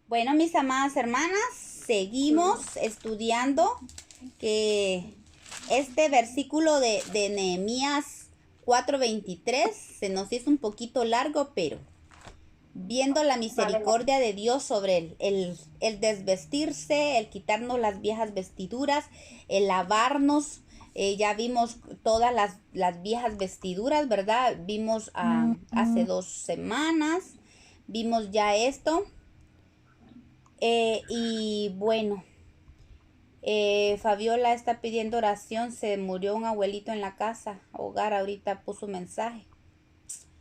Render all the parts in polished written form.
Bueno, mis amadas hermanas, seguimos estudiando que este versículo de Nehemías 4:23 se nos hizo un poquito largo, pero viendo la misericordia de Dios sobre el desvestirse, el quitarnos las viejas vestiduras, el lavarnos, ya vimos todas las viejas vestiduras, ¿verdad? Vimos hace 2 semanas, vimos ya esto. Y bueno, Fabiola está pidiendo oración. Se murió un abuelito en la casa. Hogar ahorita puso mensaje.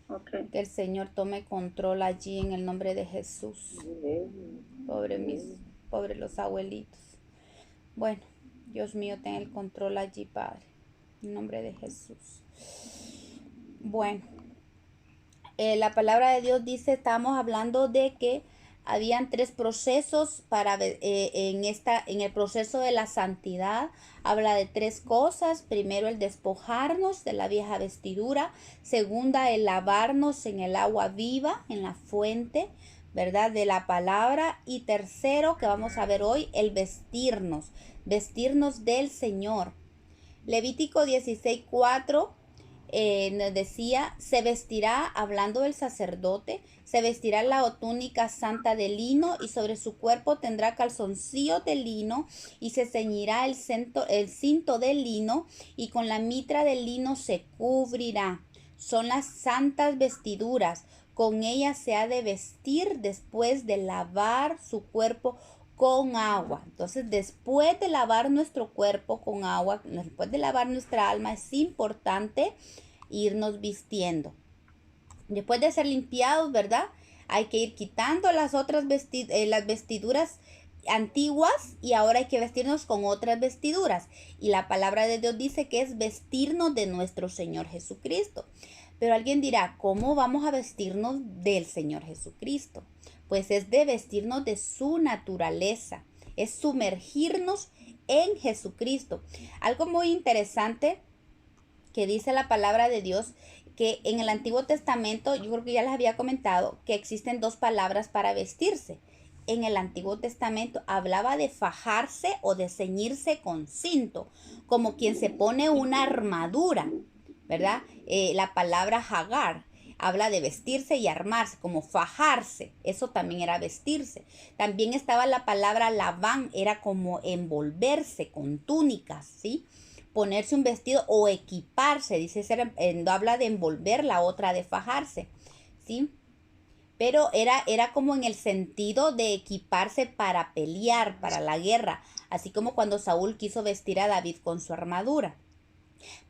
Okay. Que el Señor tome control allí en el nombre de Jesús. Pobre los abuelitos. Bueno, Dios mío, ten el control allí, Padre. En nombre de Jesús. Bueno, la palabra de Dios dice, estamos hablando de que habían 3 procesos en el proceso de la santidad. Habla de 3 cosas. Primero, el despojarnos de la vieja vestidura. Segunda, el lavarnos en el agua viva, en la fuente, ¿verdad? De la palabra. Y tercero, que vamos a ver hoy, el vestirnos del Señor. Levítico 16:4 nos decía, se vestirá, hablando del sacerdote, se vestirá la túnica santa de lino y sobre su cuerpo tendrá calzoncillo de lino y se ceñirá el cinto de lino y con la mitra de lino se cubrirá. Son las santas vestiduras, con ellas se ha de vestir después de lavar su cuerpo con agua. Entonces, después de lavar nuestro cuerpo con agua, después de lavar nuestra alma, es importante irnos vistiendo. Después de ser limpiados, ¿verdad? Hay que ir quitando las otras las vestiduras antiguas y ahora hay que vestirnos con otras vestiduras. Y la palabra de Dios dice que es vestirnos de nuestro Señor Jesucristo. Pero alguien dirá, ¿cómo vamos a vestirnos del Señor Jesucristo? Pues es de vestirnos de su naturaleza, es sumergirnos en Jesucristo. Algo muy interesante que dice la palabra de Dios, que en el Antiguo Testamento, yo creo que ya les había comentado, que existen 2 palabras para vestirse. En el Antiguo Testamento hablaba de fajarse o de ceñirse con cinto, como quien se pone una armadura, ¿verdad? La palabra hagar habla de vestirse y armarse, como fajarse, eso también era vestirse. También estaba la palabra labán, era como envolverse con túnicas, ¿sí? Ponerse un vestido o equiparse, dice ser, habla de envolver, la otra de fajarse, ¿sí? Pero era como en el sentido de equiparse para pelear, para la guerra, así como cuando Saúl quiso vestir a David con su armadura.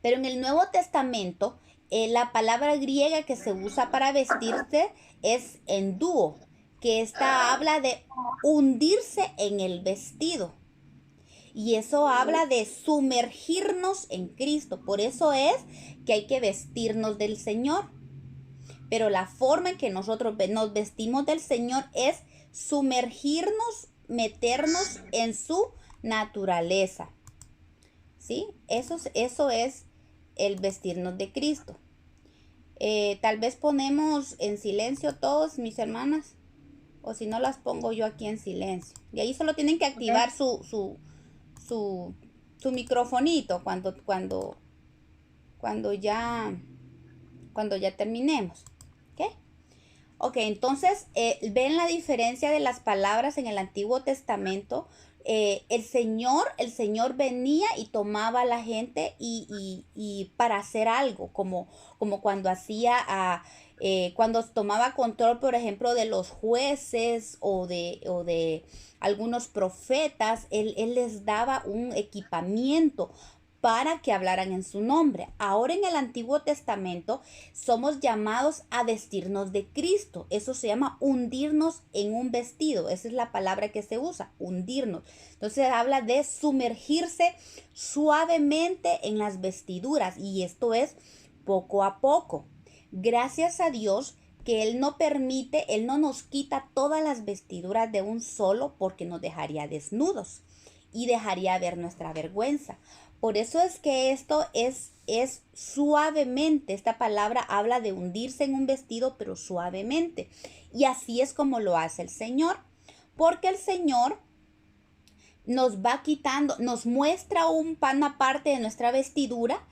Pero en el Nuevo Testamento, la palabra griega que se usa para vestirse es endúo, que esta habla de hundirse en el vestido. Y eso habla de sumergirnos en Cristo. Por eso es que hay que vestirnos del Señor. Pero la forma en que nosotros nos vestimos del Señor es sumergirnos, meternos en su naturaleza. ¿Sí? Eso es el vestirnos de Cristo. Tal vez ponemos en silencio todos, mis hermanas. O si no, las pongo yo aquí en silencio. Y ahí solo tienen que activar su, su microfonito cuando ya, cuando ya terminemos. ¿Ok? Ok, entonces ven la diferencia de las palabras en el Antiguo Testamento. El Señor venía y tomaba a la gente y para hacer algo, como cuando cuando tomaba control, por ejemplo, de los jueces o de algunos profetas, él les daba un equipamiento para que hablaran en su nombre. Ahora en el Antiguo Testamento somos llamados a vestirnos de Cristo. Eso se llama hundirnos en un vestido. Esa es la palabra que se usa, hundirnos. Entonces habla de sumergirse suavemente en las vestiduras y esto es poco a poco. Gracias a Dios que Él no nos quita todas las vestiduras de un solo porque nos dejaría desnudos y dejaría ver nuestra vergüenza. Por eso es que esto es suavemente. Esta palabra habla de hundirse en un vestido, pero suavemente. Y así es como lo hace el Señor. Porque el Señor nos va quitando, nos muestra una parte de nuestra vestidura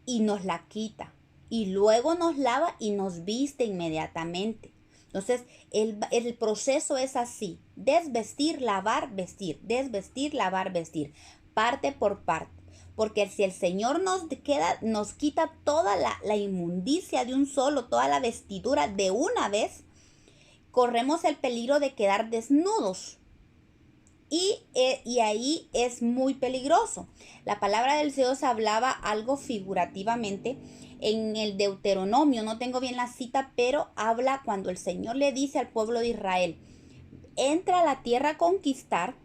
y nos la quita. Y luego nos lava y nos viste inmediatamente. Entonces, el proceso es así: desvestir, lavar, vestir, desvestir, lavar, vestir, parte por parte. Porque si el Señor nos quita toda la inmundicia de un solo, toda la vestidura de una vez, corremos el peligro de quedar desnudos. Y ahí es muy peligroso. La palabra del Dios hablaba algo figurativamente en el Deuteronomio, no tengo bien la cita, pero habla cuando el Señor le dice al pueblo de Israel: entra a la tierra a conquistar,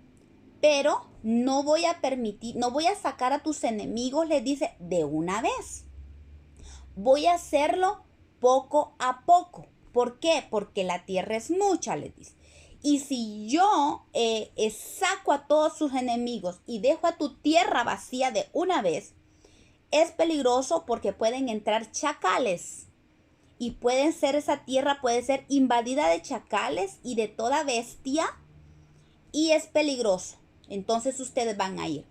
pero no voy a permitir, no voy a sacar a tus enemigos, les dice, de una vez. Voy a hacerlo poco a poco. ¿Por qué? Porque la tierra es mucha, les dice. Y si yo saco a todos sus enemigos y dejo a tu tierra vacía de una vez, es peligroso porque pueden entrar chacales. Y esa tierra puede ser invadida de chacales y de toda bestia. Y es peligroso. Entonces ustedes van a ir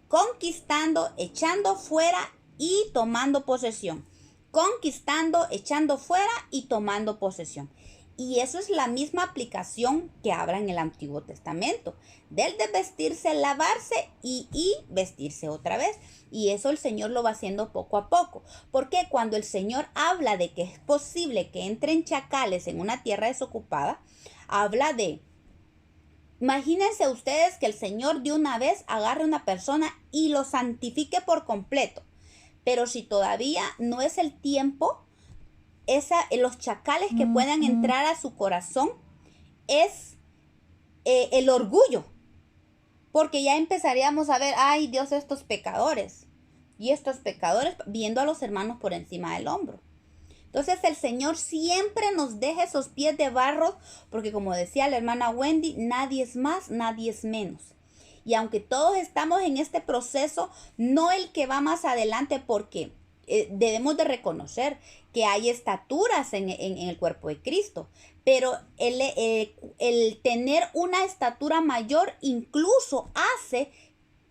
conquistando, echando fuera y tomando posesión. Conquistando, echando fuera y tomando posesión. Y eso es la misma aplicación que habla en el Antiguo Testamento. Del de vestirse, lavarse y vestirse otra vez. Y eso el Señor lo va haciendo poco a poco. Porque cuando el Señor habla de que es posible que entren chacales en una tierra desocupada, habla de... Imagínense ustedes que el Señor de una vez agarre a una persona y lo santifique por completo. Pero si todavía no es el tiempo, los chacales que puedan entrar a su corazón es el orgullo. Porque ya empezaríamos a ver, ay Dios, estos pecadores. Y estos pecadores viendo a los hermanos por encima del hombro. Entonces el Señor siempre nos deja esos pies de barro, porque como decía la hermana Wendy, nadie es más, nadie es menos. Y aunque todos estamos en este proceso, no el que va más adelante, porque debemos de reconocer que hay estaturas en el cuerpo de Cristo, pero el tener una estatura mayor incluso hace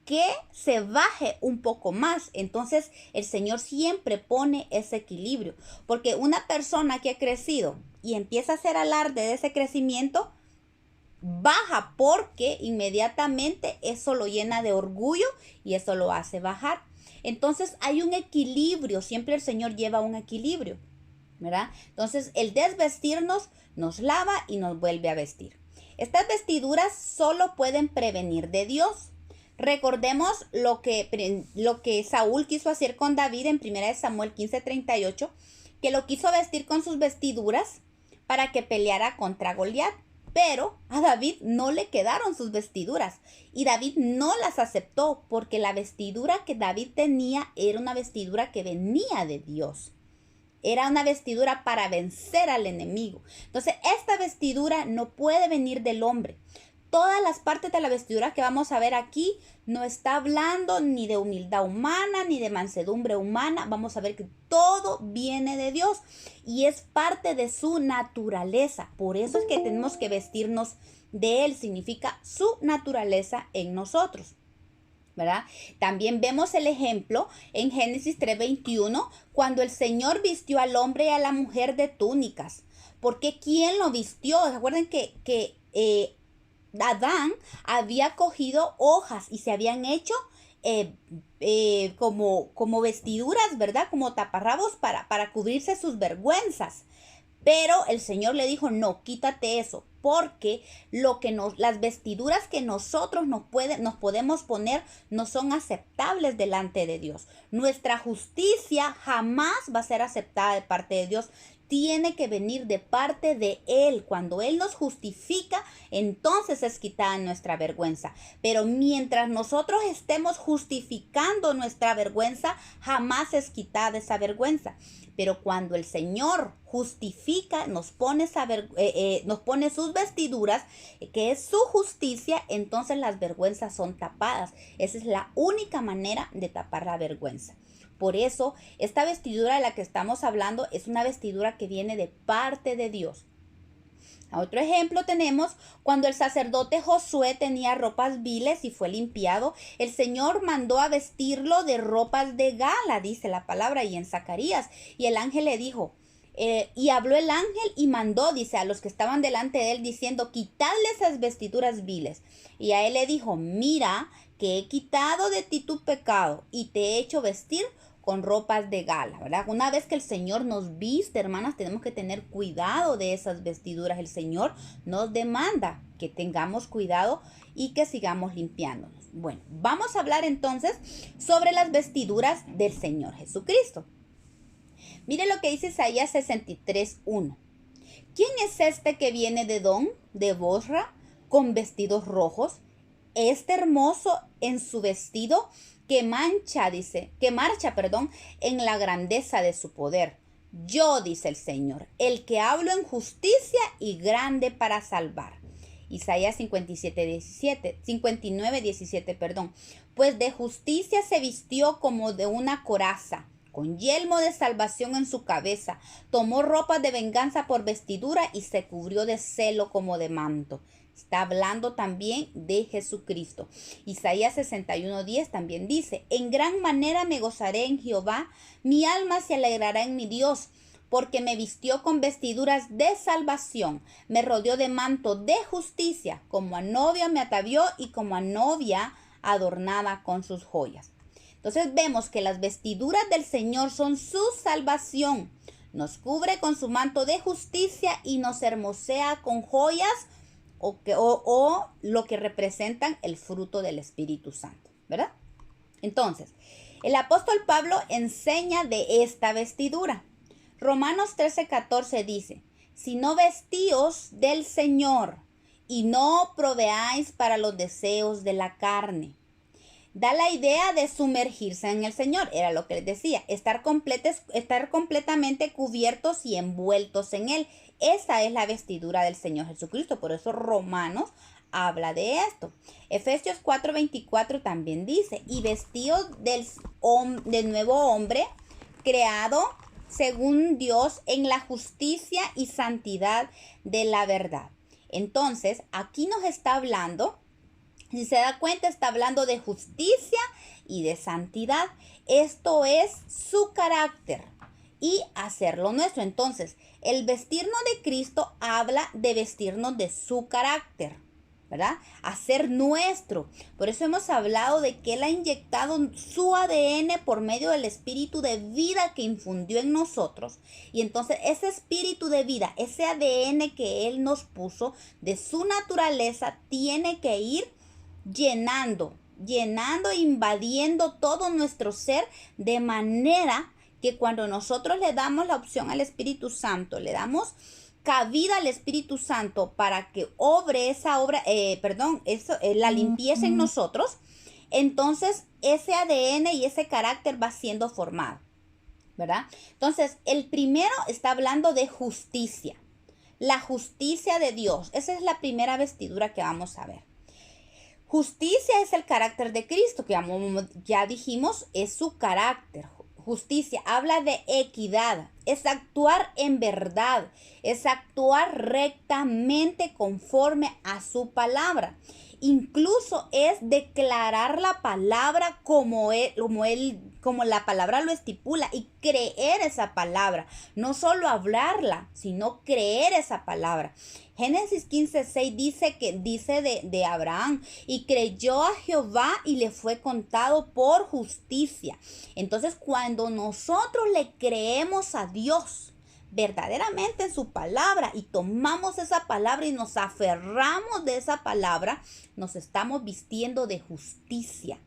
que se baje un poco más. Entonces el Señor siempre pone ese equilibrio, porque una persona que ha crecido y empieza a hacer alarde de ese crecimiento, baja porque inmediatamente eso lo llena de orgullo y eso lo hace bajar. Entonces hay un equilibrio, siempre el Señor lleva un equilibrio, ¿verdad? Entonces el desvestirnos nos lava y nos vuelve a vestir. Estas vestiduras solo pueden prevenir de Dios. Recordemos lo que Saúl quiso hacer con David en 1 Samuel 15:38, que lo quiso vestir con sus vestiduras para que peleara contra Goliat. Pero a David no le quedaron sus vestiduras y David no las aceptó, porque la vestidura que David tenía era una vestidura que venía de Dios. Era una vestidura para vencer al enemigo. Entonces, esta vestidura no puede venir del hombre. Todas las partes de la vestidura que vamos a ver aquí no está hablando ni de humildad humana, ni de mansedumbre humana. Vamos a ver que todo viene de Dios y es parte de su naturaleza. Por eso es que tenemos que vestirnos de Él. Significa su naturaleza en nosotros, ¿verdad? También vemos el ejemplo en Génesis 3:21, cuando el Señor vistió al hombre y a la mujer de túnicas. Porque ¿quién lo vistió? Recuerden que Adán había cogido hojas y se habían hecho como vestiduras, ¿verdad? Como taparrabos para cubrirse sus vergüenzas. Pero el Señor le dijo, no, quítate eso, porque las vestiduras que nosotros nos podemos poner no son aceptables delante de Dios. Nuestra justicia jamás va a ser aceptada de parte de Dios. Tiene que venir de parte de Él. Cuando Él nos justifica, entonces es quitada nuestra vergüenza. Pero mientras nosotros estemos justificando nuestra vergüenza, jamás es quitada esa vergüenza. Pero cuando el Señor justifica, nos pone sus vestiduras, que es su justicia, entonces las vergüenzas son tapadas. Esa es la única manera de tapar la vergüenza. Por eso, esta vestidura de la que estamos hablando es una vestidura que viene de parte de Dios. Otro ejemplo tenemos cuando el sacerdote Josué tenía ropas viles y fue limpiado, el Señor mandó a vestirlo de ropas de gala, dice la palabra, y en Zacarías. Y el ángel le dijo, y habló el ángel y mandó, dice, a los que estaban delante de él, diciendo, quitadle esas vestiduras viles. Y a él le dijo, mira que he quitado de ti tu pecado y te he hecho vestir con ropas de gala, ¿verdad? Una vez que el Señor nos viste, hermanas, tenemos que tener cuidado de esas vestiduras. El Señor nos demanda que tengamos cuidado y que sigamos limpiándonos. Bueno, vamos a hablar entonces sobre las vestiduras del Señor Jesucristo. Mire lo que dice Isaías 63:1. ¿Quién es este que viene de Edom, de Bosra, con vestidos rojos? Este hermoso en su vestido que marcha, en la grandeza de su poder. Yo, dice el Señor, el que hablo en justicia y grande para salvar. Isaías 59:17, pues de justicia se vistió como de una coraza, con yelmo de salvación en su cabeza, tomó ropas de venganza por vestidura y se cubrió de celo como de manto. Está hablando también de Jesucristo. Isaías 61:10 también dice, en gran manera me gozaré en Jehová, mi alma se alegrará en mi Dios, porque me vistió con vestiduras de salvación, me rodeó de manto de justicia, como a novia me atavió y como a novia adornada con sus joyas. Entonces vemos que las vestiduras del Señor son su salvación. Nos cubre con su manto de justicia y nos hermosea con joyas o lo que representan el fruto del Espíritu Santo, ¿verdad? Entonces, el apóstol Pablo enseña de esta vestidura. Romanos 13:14 dice, si no vestíos del Señor y no proveáis para los deseos de la carne. Da la idea de sumergirse en el Señor, era lo que les decía, estar completamente cubiertos y envueltos en Él. Esa es la vestidura del Señor Jesucristo, por eso Romanos habla de esto. Efesios 4:24 también dice, y vestidos del nuevo hombre, creado según Dios en la justicia y santidad de la verdad. Entonces, aquí nos está hablando, si se da cuenta, está hablando de justicia y de santidad. Esto es su carácter y hacerlo nuestro. Entonces, el vestirnos de Cristo habla de vestirnos de su carácter, ¿verdad? Hacer nuestro. Por eso hemos hablado de que Él ha inyectado su ADN por medio del espíritu de vida que infundió en nosotros. Y entonces ese espíritu de vida, ese ADN que Él nos puso de su naturaleza, tiene que ir llenando, invadiendo todo nuestro ser, de manera que cuando nosotros le damos la opción al Espíritu Santo, le damos cabida al Espíritu Santo para que obre la limpieza en nosotros, entonces ese ADN y ese carácter va siendo formado, ¿verdad? Entonces, el primero está hablando de justicia, la justicia de Dios. Esa es la primera vestidura que vamos a ver. Justicia es el carácter de Cristo, que ya dijimos, es su carácter. Justicia habla de equidad, es actuar en verdad, es actuar rectamente conforme a su palabra. Incluso es declarar la palabra como la palabra lo estipula, y creer esa palabra. No solo hablarla, sino creer esa palabra. Génesis 15:6 dice de Abraham, y creyó a Jehová y le fue contado por justicia. Entonces, cuando nosotros le creemos a Dios verdaderamente en su palabra y tomamos esa palabra y nos aferramos de esa palabra, nos estamos vistiendo de justicia.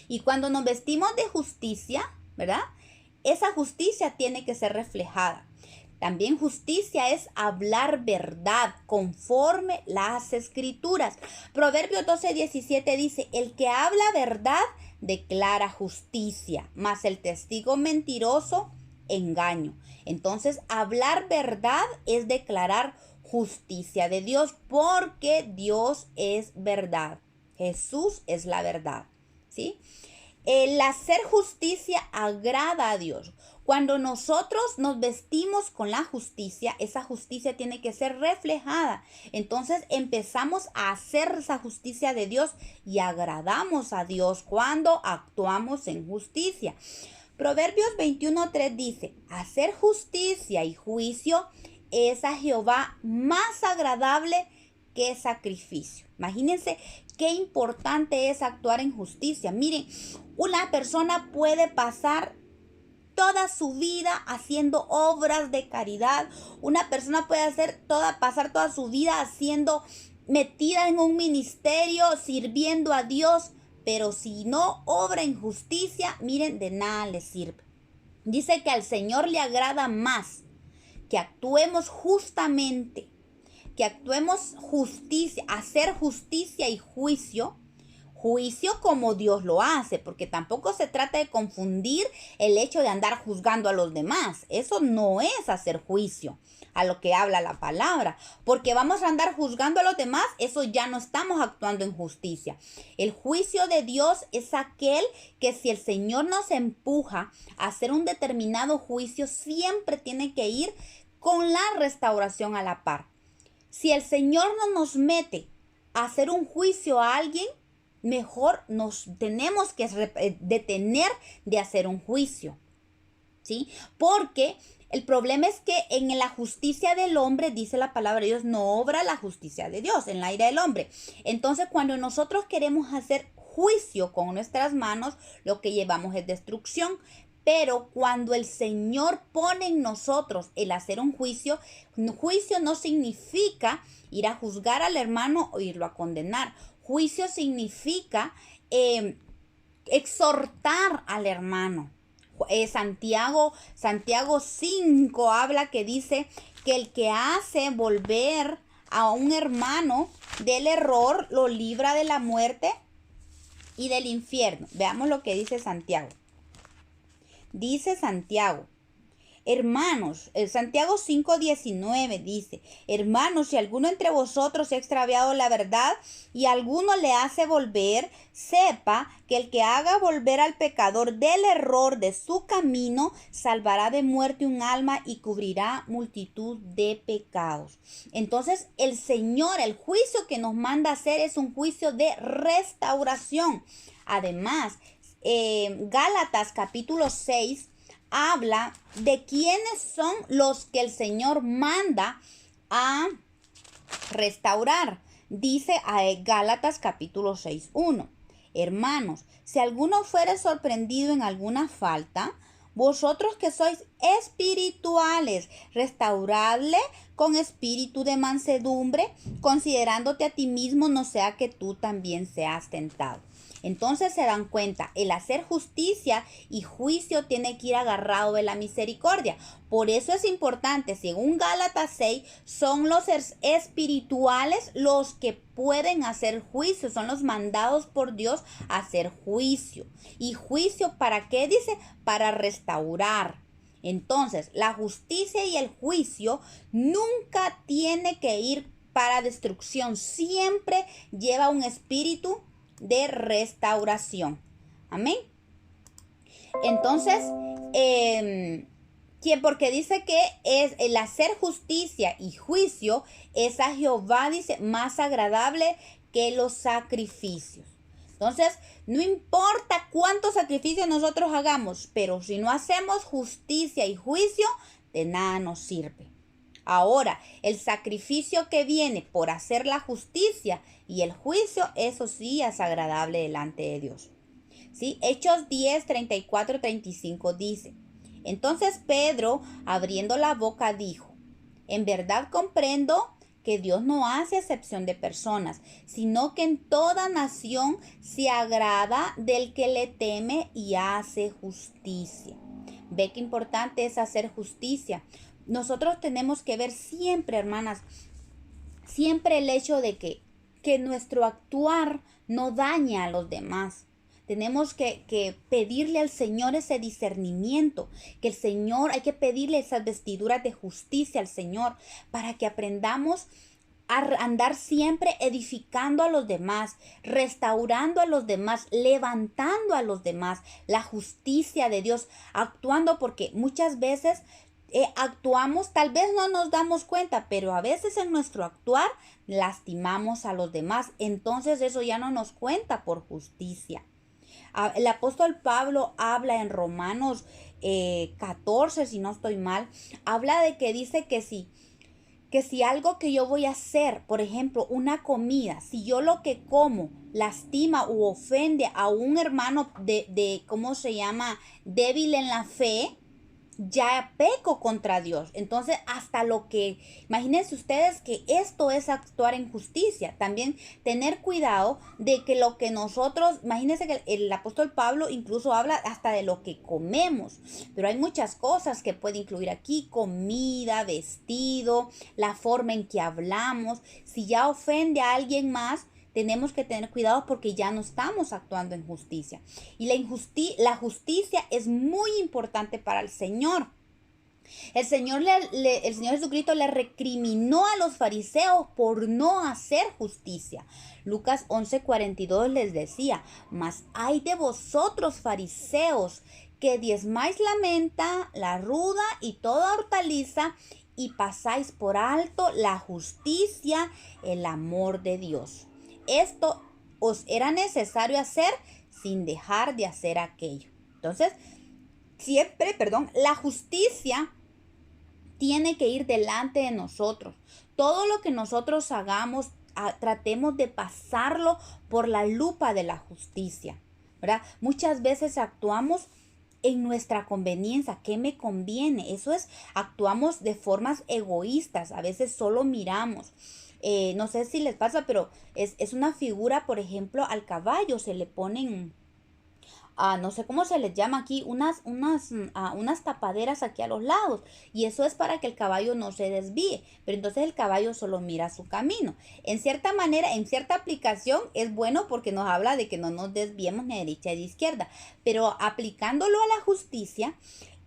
Y cuando nos vestimos de justicia, ¿verdad? Esa justicia tiene que ser reflejada. También justicia es hablar verdad conforme las escrituras. Proverbios 12:17 dice, el que habla verdad declara justicia, mas el testigo mentiroso engaño. Entonces, hablar verdad es declarar justicia de Dios, porque Dios es verdad. Jesús es la verdad, ¿sí? El hacer justicia agrada a Dios. Cuando nosotros nos vestimos con la justicia, esa justicia tiene que ser reflejada. Entonces empezamos a hacer esa justicia de Dios y agradamos a Dios cuando actuamos en justicia. Proverbios 21:3 dice, hacer justicia y juicio es a Jehová más agradable que sacrificio. Imagínense qué importante es actuar en justicia. Miren, una persona puede pasar toda su vida haciendo obras de caridad. Una persona puede pasar toda su vida metida en un ministerio, sirviendo a Dios, pero si no obra en justicia, miren, de nada le sirve. Dice que al Señor le agrada más que actuemos justamente, que actuemos justicia, hacer justicia y juicio como Dios lo hace, porque tampoco se trata de confundir el hecho de andar juzgando a los demás. Eso no es hacer juicio a lo que habla la palabra, porque vamos a andar juzgando a los demás, eso ya no estamos actuando en justicia. El juicio de Dios es aquel que si el Señor nos empuja a hacer un determinado juicio, siempre tiene que ir con la restauración a la par. Si el Señor no nos mete a hacer un juicio a alguien, mejor nos tenemos que detener de hacer un juicio, ¿sí? Porque el problema es que en la justicia del hombre, dice la palabra de Dios, no obra la justicia de Dios en la ira del hombre. Entonces, cuando nosotros queremos hacer juicio con nuestras manos, lo que llevamos es destrucción. Pero cuando el Señor pone en nosotros el hacer un juicio no significa ir a juzgar al hermano o irlo a condenar. Juicio significa exhortar al hermano. Santiago 5 habla que dice que el que hace volver a un hermano del error lo libra de la muerte y del infierno. Veamos lo que dice Santiago. Dice Santiago, hermanos, Santiago 5:19 dice, hermanos, si alguno entre vosotros se ha extraviado la verdad y alguno le hace volver, sepa que el que haga volver al pecador del error de su camino, salvará de muerte un alma y cubrirá multitud de pecados. Entonces, el Señor, el juicio que nos manda hacer es un juicio de restauración. Además, Gálatas capítulo 6 habla de quiénes son los que el Señor manda a restaurar. Dice a Gálatas capítulo 6:1. Hermanos, si alguno fuere sorprendido en alguna falta, vosotros que sois espirituales, restauradle con espíritu de mansedumbre, considerándote a ti mismo, no sea que tú también seas tentado. Entonces se dan cuenta, el hacer justicia y juicio tiene que ir agarrado de la misericordia. Por eso es importante, según Gálatas 6, son los espirituales los que pueden hacer juicio, son los mandados por Dios a hacer juicio. ¿Y juicio para qué? Dice, para restaurar. Entonces, la justicia y el juicio nunca tiene que ir para destrucción, siempre lleva un espíritu de restauración. Amén. Entonces, porque dice que es el hacer justicia y juicio es a Jehová, dice, más agradable que los sacrificios. Entonces, no importa cuántos sacrificios nosotros hagamos, pero si no hacemos justicia y juicio, de nada nos sirve. Ahora, el sacrificio que viene por hacer la justicia y el juicio, eso sí es agradable delante de Dios. ¿Sí? Hechos 10, 34, 35 dice, entonces Pedro, abriendo la boca, dijo, en verdad comprendo que Dios no hace excepción de personas, sino que en toda nación se agrada del que le teme y hace justicia. Ve qué importante es hacer justicia. Nosotros tenemos que ver siempre, hermanas, siempre el hecho de que nuestro actuar no daña a los demás. Tenemos que pedirle al Señor ese discernimiento, que el Señor, hay que pedirle esas vestiduras de justicia al Señor para que aprendamos andar siempre edificando a los demás, restaurando a los demás, levantando a los demás, la justicia de Dios, actuando, porque muchas veces actuamos, tal vez no nos damos cuenta, pero a veces en nuestro actuar lastimamos a los demás, entonces eso ya no nos cuenta por justicia. El apóstol Pablo habla en Romanos 14, si no estoy mal, habla de que dice que si algo que yo voy a hacer, por ejemplo, una comida, si yo lo que como lastima u ofende a un hermano ¿cómo se llama? Débil en la fe, ya peco contra Dios. Entonces, hasta lo que, imagínense ustedes que esto es actuar en justicia. También tener cuidado de que lo que nosotros, imagínense que el apóstol Pablo incluso habla hasta de lo que comemos, pero hay muchas cosas que puede incluir aquí: comida, vestido, la forma en que hablamos. Si ya ofende a alguien más, tenemos que tener cuidado porque ya no estamos actuando en justicia. Y la justicia es muy importante para el Señor. El Señor Jesucristo le recriminó a los fariseos por no hacer justicia. Lucas 11:42 les decía: mas ay de vosotros, fariseos, que diezmáis la menta, la ruda y toda hortaliza, y pasáis por alto la justicia, el amor de Dios. Esto os era necesario hacer sin dejar de hacer aquello. Entonces, la justicia tiene que ir delante de nosotros. Todo lo que nosotros hagamos, tratemos de pasarlo por la lupa de la justicia, ¿verdad? Muchas veces actuamos en nuestra conveniencia. ¿Qué me conviene? Eso es, actuamos de formas egoístas. A veces solo miramos. No sé si les pasa, pero es una figura, por ejemplo, al caballo se le ponen, no sé cómo se les llama aquí, unas tapaderas aquí a los lados, y eso es para que el caballo no se desvíe, pero entonces el caballo solo mira su camino. En cierta manera, en cierta aplicación es bueno porque nos habla de que no nos desviemos ni de derecha ni de izquierda, pero aplicándolo a la justicia,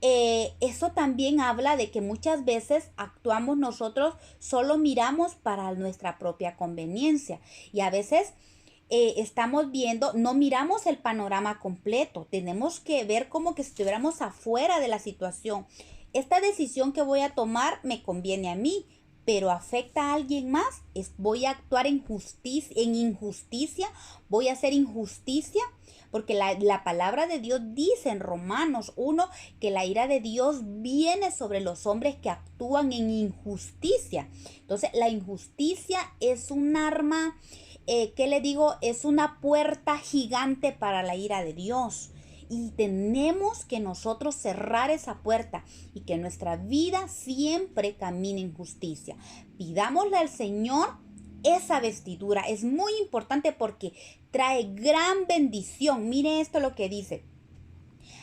eso también habla de que muchas veces actuamos nosotros, solo miramos para nuestra propia conveniencia, y a veces estamos viendo, no miramos el panorama completo. Tenemos que ver como que si estuviéramos afuera de la situación. Esta decisión que voy a tomar me conviene a mí, pero afecta a alguien más. Voy a actuar en injusticia, voy a hacer injusticia, porque la palabra de Dios dice en Romanos 1 que la ira de Dios viene sobre los hombres que actúan en injusticia. Entonces, la injusticia es un arma, ¿qué le digo? Es una puerta gigante para la ira de Dios. Y tenemos que nosotros cerrar esa puerta y que nuestra vida siempre camine en justicia. Pidámosle al Señor esa vestidura. Es muy importante porque trae gran bendición. Mire esto lo que dice.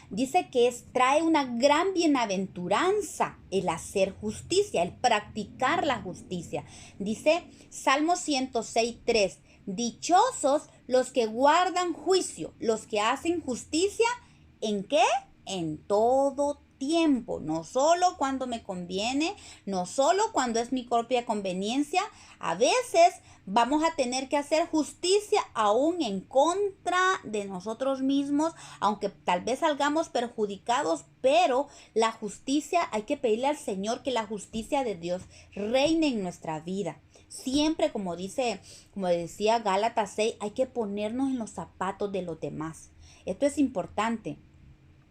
Dice que trae una gran bienaventuranza el hacer justicia, el practicar la justicia. Dice Salmo 106:3. Dichosos los que guardan juicio, los que hacen justicia, ¿en qué? En todo tiempo, no solo cuando me conviene, no solo cuando es mi propia conveniencia. A veces vamos a tener que hacer justicia aún en contra de nosotros mismos, aunque tal vez salgamos perjudicados, pero la justicia, hay que pedirle al Señor que la justicia de Dios reine en nuestra vida. Siempre, como decía Gálatas 6, hay que ponernos en los zapatos de los demás. Esto es importante,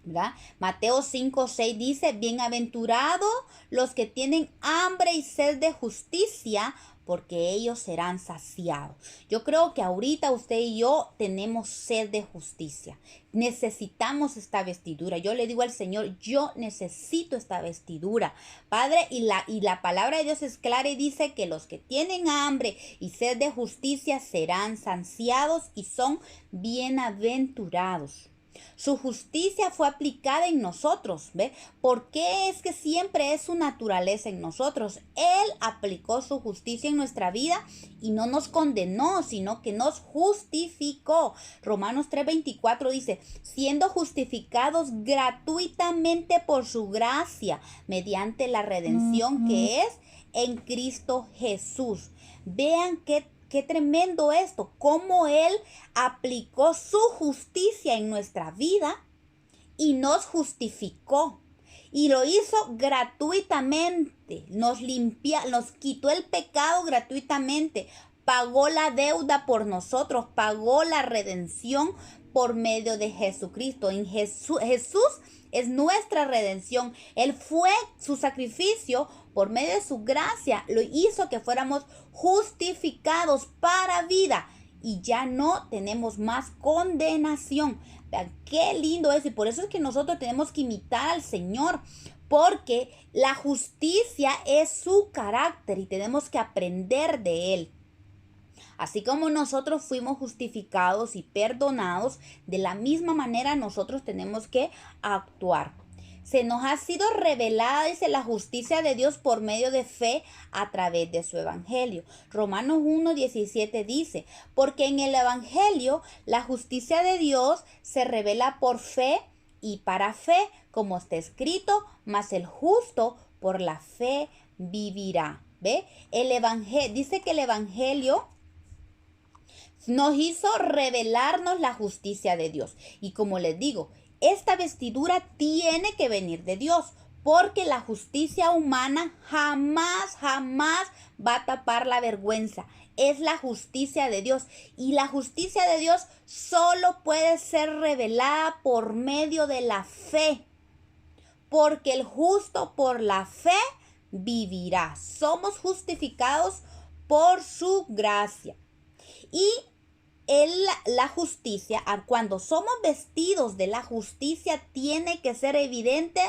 ¿verdad? Mateo 5:6 dice: bienaventurados los que tienen hambre y sed de justicia, porque ellos serán saciados. Yo creo que ahorita usted y yo tenemos sed de justicia. Necesitamos esta vestidura. Yo le digo al Señor, yo necesito esta vestidura, Padre, y la palabra de Dios es clara y dice que los que tienen hambre y sed de justicia serán saciados y son bienaventurados. Su justicia fue aplicada en nosotros, ¿ve? ¿Por qué es que siempre es su naturaleza en nosotros? Él aplicó su justicia en nuestra vida y no nos condenó, sino que nos justificó. Romanos 3:24 dice: siendo justificados gratuitamente por su gracia, mediante la redención que es en Cristo Jesús. Vean qué tremendo esto, cómo Él aplicó su justicia en nuestra vida y nos justificó. Y lo hizo gratuitamente, nos quitó el pecado gratuitamente, pagó la deuda por nosotros, pagó la redención por medio de Jesucristo. En Jesús es nuestra redención. Él fue su sacrificio por medio de su gracia, lo hizo que fuéramos justificados para vida y ya no tenemos más condenación. Vean qué lindo es, y por eso es que nosotros tenemos que imitar al Señor, porque la justicia es su carácter y tenemos que aprender de Él. Así como nosotros fuimos justificados y perdonados, de la misma manera nosotros tenemos que actuar. Se nos ha sido revelada, dice, la justicia de Dios por medio de fe a través de su evangelio. Romanos 1:17 dice, porque en el evangelio la justicia de Dios se revela por fe y para fe, como está escrito, mas el justo por la fe vivirá. ¿Ve? El evangelio, dice que el evangelio nos hizo revelarnos la justicia de Dios. Y como les digo, esta vestidura tiene que venir de Dios, porque la justicia humana jamás va a tapar la vergüenza. Es la justicia de Dios. Y la justicia de Dios solo puede ser revelada por medio de la fe. Porque el justo por la fe vivirá. Somos justificados por su gracia. Y la justicia, cuando somos vestidos de la justicia, tiene que ser evidente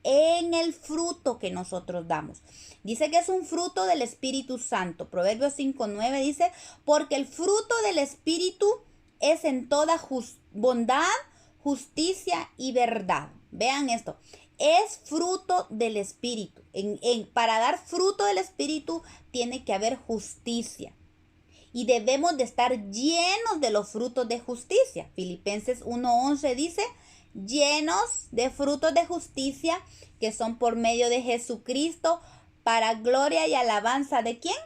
en el fruto que nosotros damos. Dice que es un fruto del Espíritu Santo. Proverbios 5:9 dice, porque el fruto del Espíritu es en toda bondad, justicia y verdad. Vean esto, es fruto del Espíritu. Para dar fruto del Espíritu tiene que haber justicia. Y debemos de estar llenos de los frutos de justicia. Filipenses 1:11 dice, llenos de frutos de justicia que son por medio de Jesucristo para gloria y alabanza ¿de quién?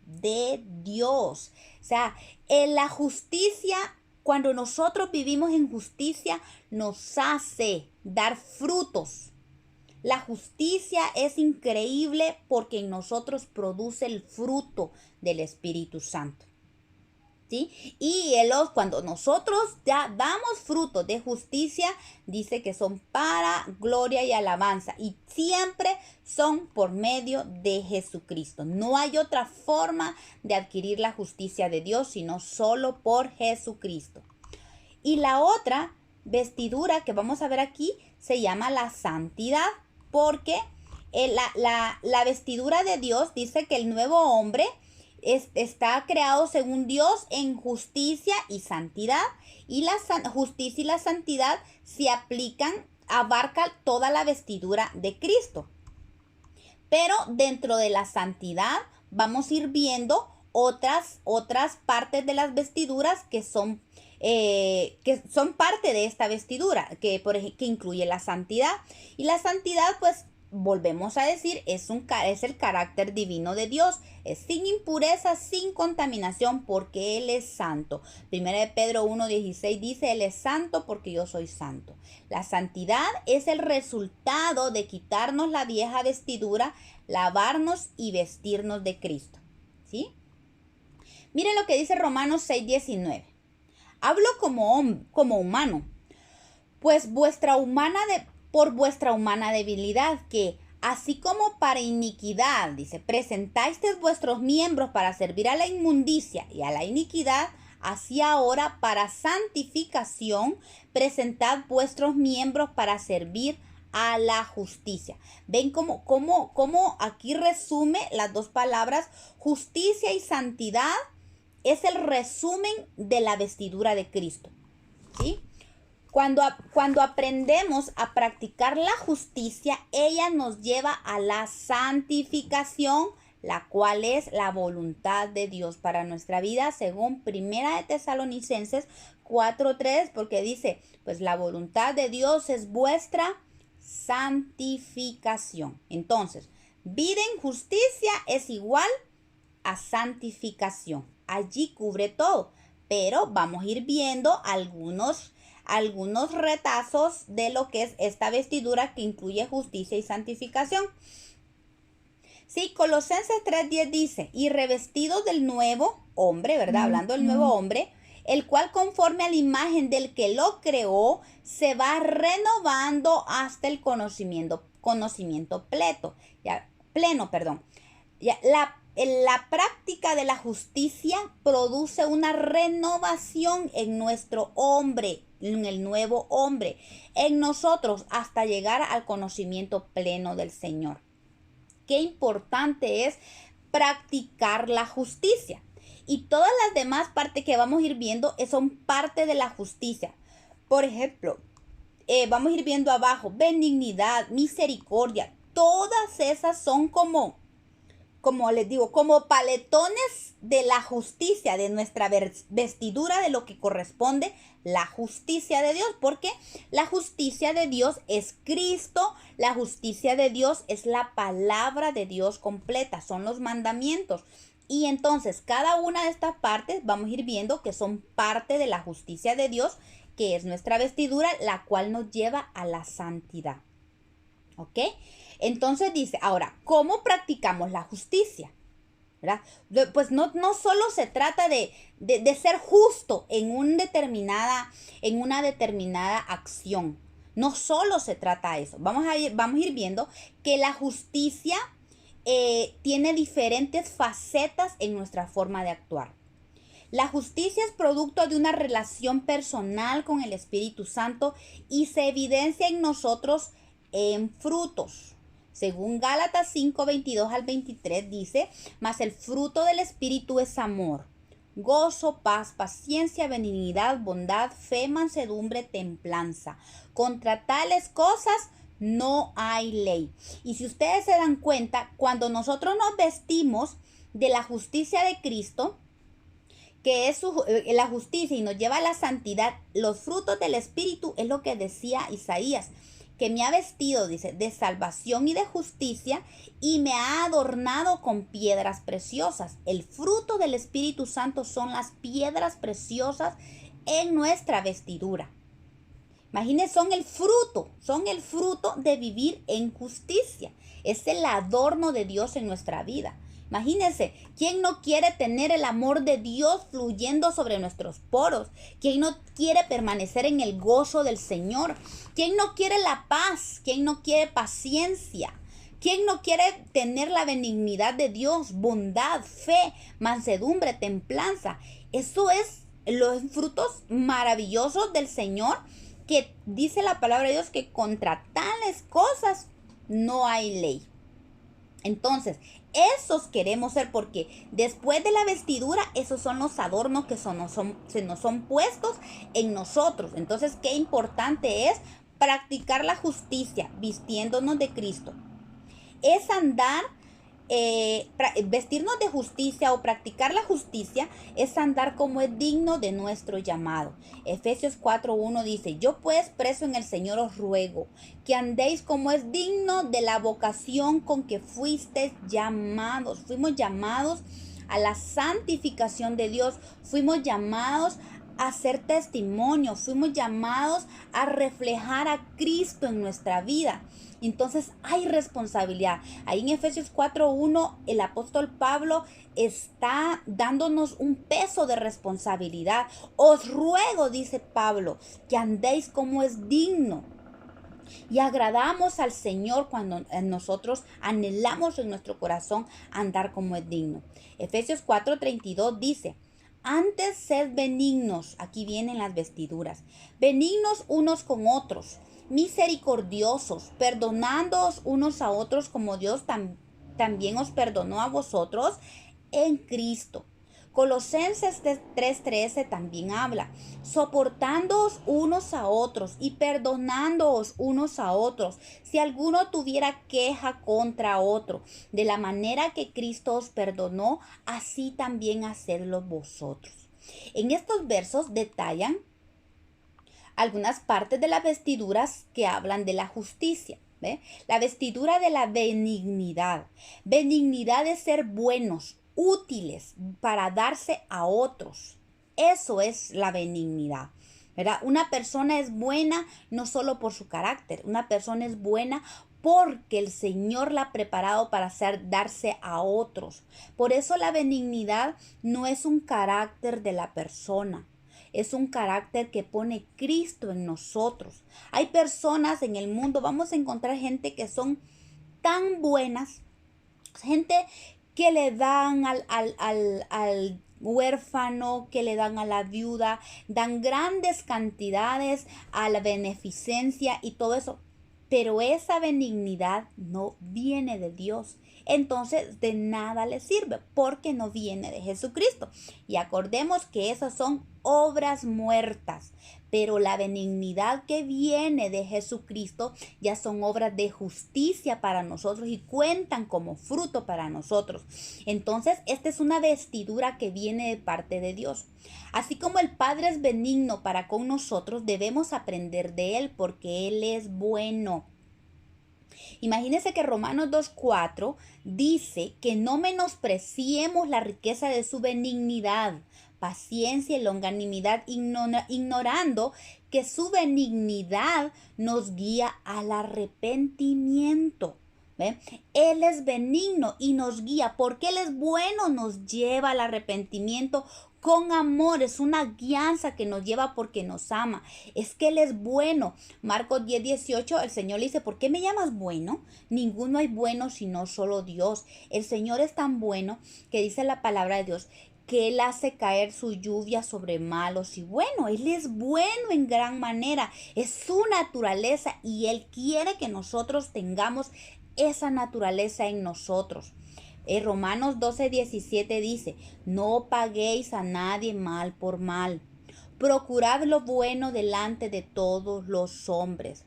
De Dios. O sea, en la justicia, cuando nosotros vivimos en justicia, nos hace dar frutos. La justicia es increíble porque en nosotros produce el fruto del Espíritu Santo. ¿Sí? Y cuando nosotros ya damos frutos de justicia, dice que son para gloria y alabanza. Y siempre son por medio de Jesucristo. No hay otra forma de adquirir la justicia de Dios, sino solo por Jesucristo. Y la otra vestidura que vamos a ver aquí se llama la santidad. Porque la vestidura de Dios dice que el nuevo hombre está creado según Dios en justicia y santidad. Y la justicia y la santidad se abarcan toda la vestidura de Cristo. Pero dentro de la santidad vamos a ir viendo otras partes de las vestiduras que son parte de esta vestidura, que incluye la santidad. Y la santidad, pues, volvemos a decir, es el carácter divino de Dios. Es sin impureza, sin contaminación, porque Él es santo. 1 Pedro 1:16 dice, Él es santo porque yo soy santo. La santidad es el resultado de quitarnos la vieja vestidura, lavarnos y vestirnos de Cristo. ¿Sí? Miren lo que dice Romanos 6:19. Hablo como humano, pues por vuestra humana debilidad, que así como para iniquidad, dice, presentáis vuestros miembros para servir a la inmundicia y a la iniquidad, así ahora para santificación, presentad vuestros miembros para servir a la justicia. ¿Ven cómo aquí resume las dos palabras? Justicia y santidad es el resumen de la vestidura de Cristo. ¿Sí? Cuando aprendemos a practicar la justicia, ella nos lleva a la santificación, la cual es la voluntad de Dios para nuestra vida, según 1 de Tesalonicenses 4:3, porque dice, pues la voluntad de Dios es vuestra santificación. Entonces, vida en justicia es igual a santificación. Allí cubre todo, pero vamos a ir viendo algunos retazos de lo que es esta vestidura que incluye justicia y santificación. Sí, Colosenses 3:10 dice, y revestido del nuevo hombre, ¿verdad? Hablando del nuevo hombre, el cual conforme a la imagen del que lo creó, se va renovando hasta el conocimiento pleno. La práctica de la justicia produce una renovación en nuestro hombre, en el nuevo hombre, en nosotros, hasta llegar al conocimiento pleno del Señor. Qué importante es practicar la justicia. Y todas las demás partes que vamos a ir viendo son parte de la justicia. Por ejemplo, vamos a ir viendo abajo, benignidad, misericordia. Todas esas son como les digo, como paletones de la justicia, de nuestra vestidura, de lo que corresponde la justicia de Dios, porque la justicia de Dios es Cristo, la justicia de Dios es la palabra de Dios completa, son los mandamientos. Y entonces cada una de estas partes vamos a ir viendo que son parte de la justicia de Dios, que es nuestra vestidura, la cual nos lleva a la santidad. ¿Ok? Entonces dice, ahora, ¿cómo practicamos la justicia? ¿Verdad? Pues no solo se trata de ser justo en una determinada acción. No solo se trata de eso. Vamos a ir viendo que la justicia tiene diferentes facetas en nuestra forma de actuar. La justicia es producto de una relación personal con el Espíritu Santo y se evidencia en nosotros en frutos. Según Gálatas 5:22 al 23 dice, mas el fruto del Espíritu es amor, gozo, paz, paciencia, benignidad, bondad, fe, mansedumbre, templanza. Contra tales cosas no hay ley. Y si ustedes se dan cuenta, cuando nosotros nos vestimos de la justicia de Cristo, que es la justicia y nos lleva a la santidad, los frutos del Espíritu es lo que decía Isaías, que me ha vestido, dice, de salvación y de justicia y me ha adornado con piedras preciosas. El fruto del Espíritu Santo son las piedras preciosas en nuestra vestidura. Imagínense, son el fruto de vivir en justicia. Es el adorno de Dios en nuestra vida. Imagínense, ¿quién no quiere tener el amor de Dios fluyendo sobre nuestros poros? ¿Quién no quiere permanecer en el gozo del Señor? ¿Quién no quiere la paz? ¿Quién no quiere paciencia? ¿Quién no quiere tener la benignidad de Dios, bondad, fe, mansedumbre, templanza? Eso es los frutos maravillosos del Señor, que dice la palabra de Dios que contra tales cosas no hay ley. Entonces, esos queremos ser, porque después de la vestidura, esos son los adornos que se nos son puestos en nosotros. Entonces, qué importante es practicar la justicia vistiéndonos de Cristo. Es andar, vestirnos de justicia o practicar la justicia es andar como es digno de nuestro llamado. Efesios 4:1 dice, yo pues preso en el Señor os ruego que andéis como es digno de la vocación con que fuisteis llamados. Fuimos llamados a la santificación de Dios, fuimos llamados a ser testimonio, fuimos llamados a reflejar a Cristo en nuestra vida. Entonces hay responsabilidad. Ahí en Efesios 4:1 el apóstol Pablo está dándonos un peso de responsabilidad. Os ruego, dice Pablo, que andéis como es digno. Y agradamos al Señor cuando nosotros anhelamos en nuestro corazón andar como es digno. Efesios 4:32 dice, antes sed benignos, aquí vienen las vestiduras, benignos unos con otros, misericordiosos, perdonándoos unos a otros como Dios también os perdonó a vosotros en Cristo. Colosenses 3:13 también habla, soportándoos unos a otros y perdonándoos unos a otros, si alguno tuviera queja contra otro, de la manera que Cristo os perdonó, así también hacedlo vosotros. En estos versos detallan algunas partes de las vestiduras que hablan de la justicia. ¿Ve? La vestidura de la benignidad. Benignidad es ser buenos, útiles para darse a otros. Eso es la benignidad, ¿verdad? Una persona es buena no solo por su carácter, una persona es buena porque el Señor la ha preparado para darse a otros. Por eso la benignidad no es un carácter de la persona, es un carácter que pone Cristo en nosotros. Hay personas en el mundo, vamos a encontrar gente que son tan buenas, gente que le dan al huérfano, que le dan a la viuda, dan grandes cantidades a la beneficencia y todo eso. Pero esa benignidad no viene de Dios. Entonces de nada le sirve porque no viene de Jesucristo. Y acordemos que esas son obras muertas. Pero la benignidad que viene de Jesucristo ya son obras de justicia para nosotros y cuentan como fruto para nosotros. Entonces, esta es una vestidura que viene de parte de Dios. Así como el Padre es benigno para con nosotros, debemos aprender de Él porque Él es bueno. Imagínense que Romanos 2:4 dice que no menospreciemos la riqueza de su benignidad, paciencia y longanimidad, ignorando que su benignidad nos guía al arrepentimiento. ¿Ve? Él es benigno y nos guía. Porque Él es bueno, nos lleva al arrepentimiento con amor. Es una guianza que nos lleva porque nos ama. Es que Él es bueno. Marcos 10:18, el Señor le dice, ¿por qué me llamas bueno? Ninguno hay bueno sino solo Dios. El Señor es tan bueno que dice la palabra de Dios que Él hace caer su lluvia sobre malos y buenos. Él es bueno en gran manera. Es su naturaleza y Él quiere que nosotros tengamos esa naturaleza en nosotros. Romanos 12:17 dice, no paguéis a nadie mal por mal. Procurad lo bueno delante de todos los hombres.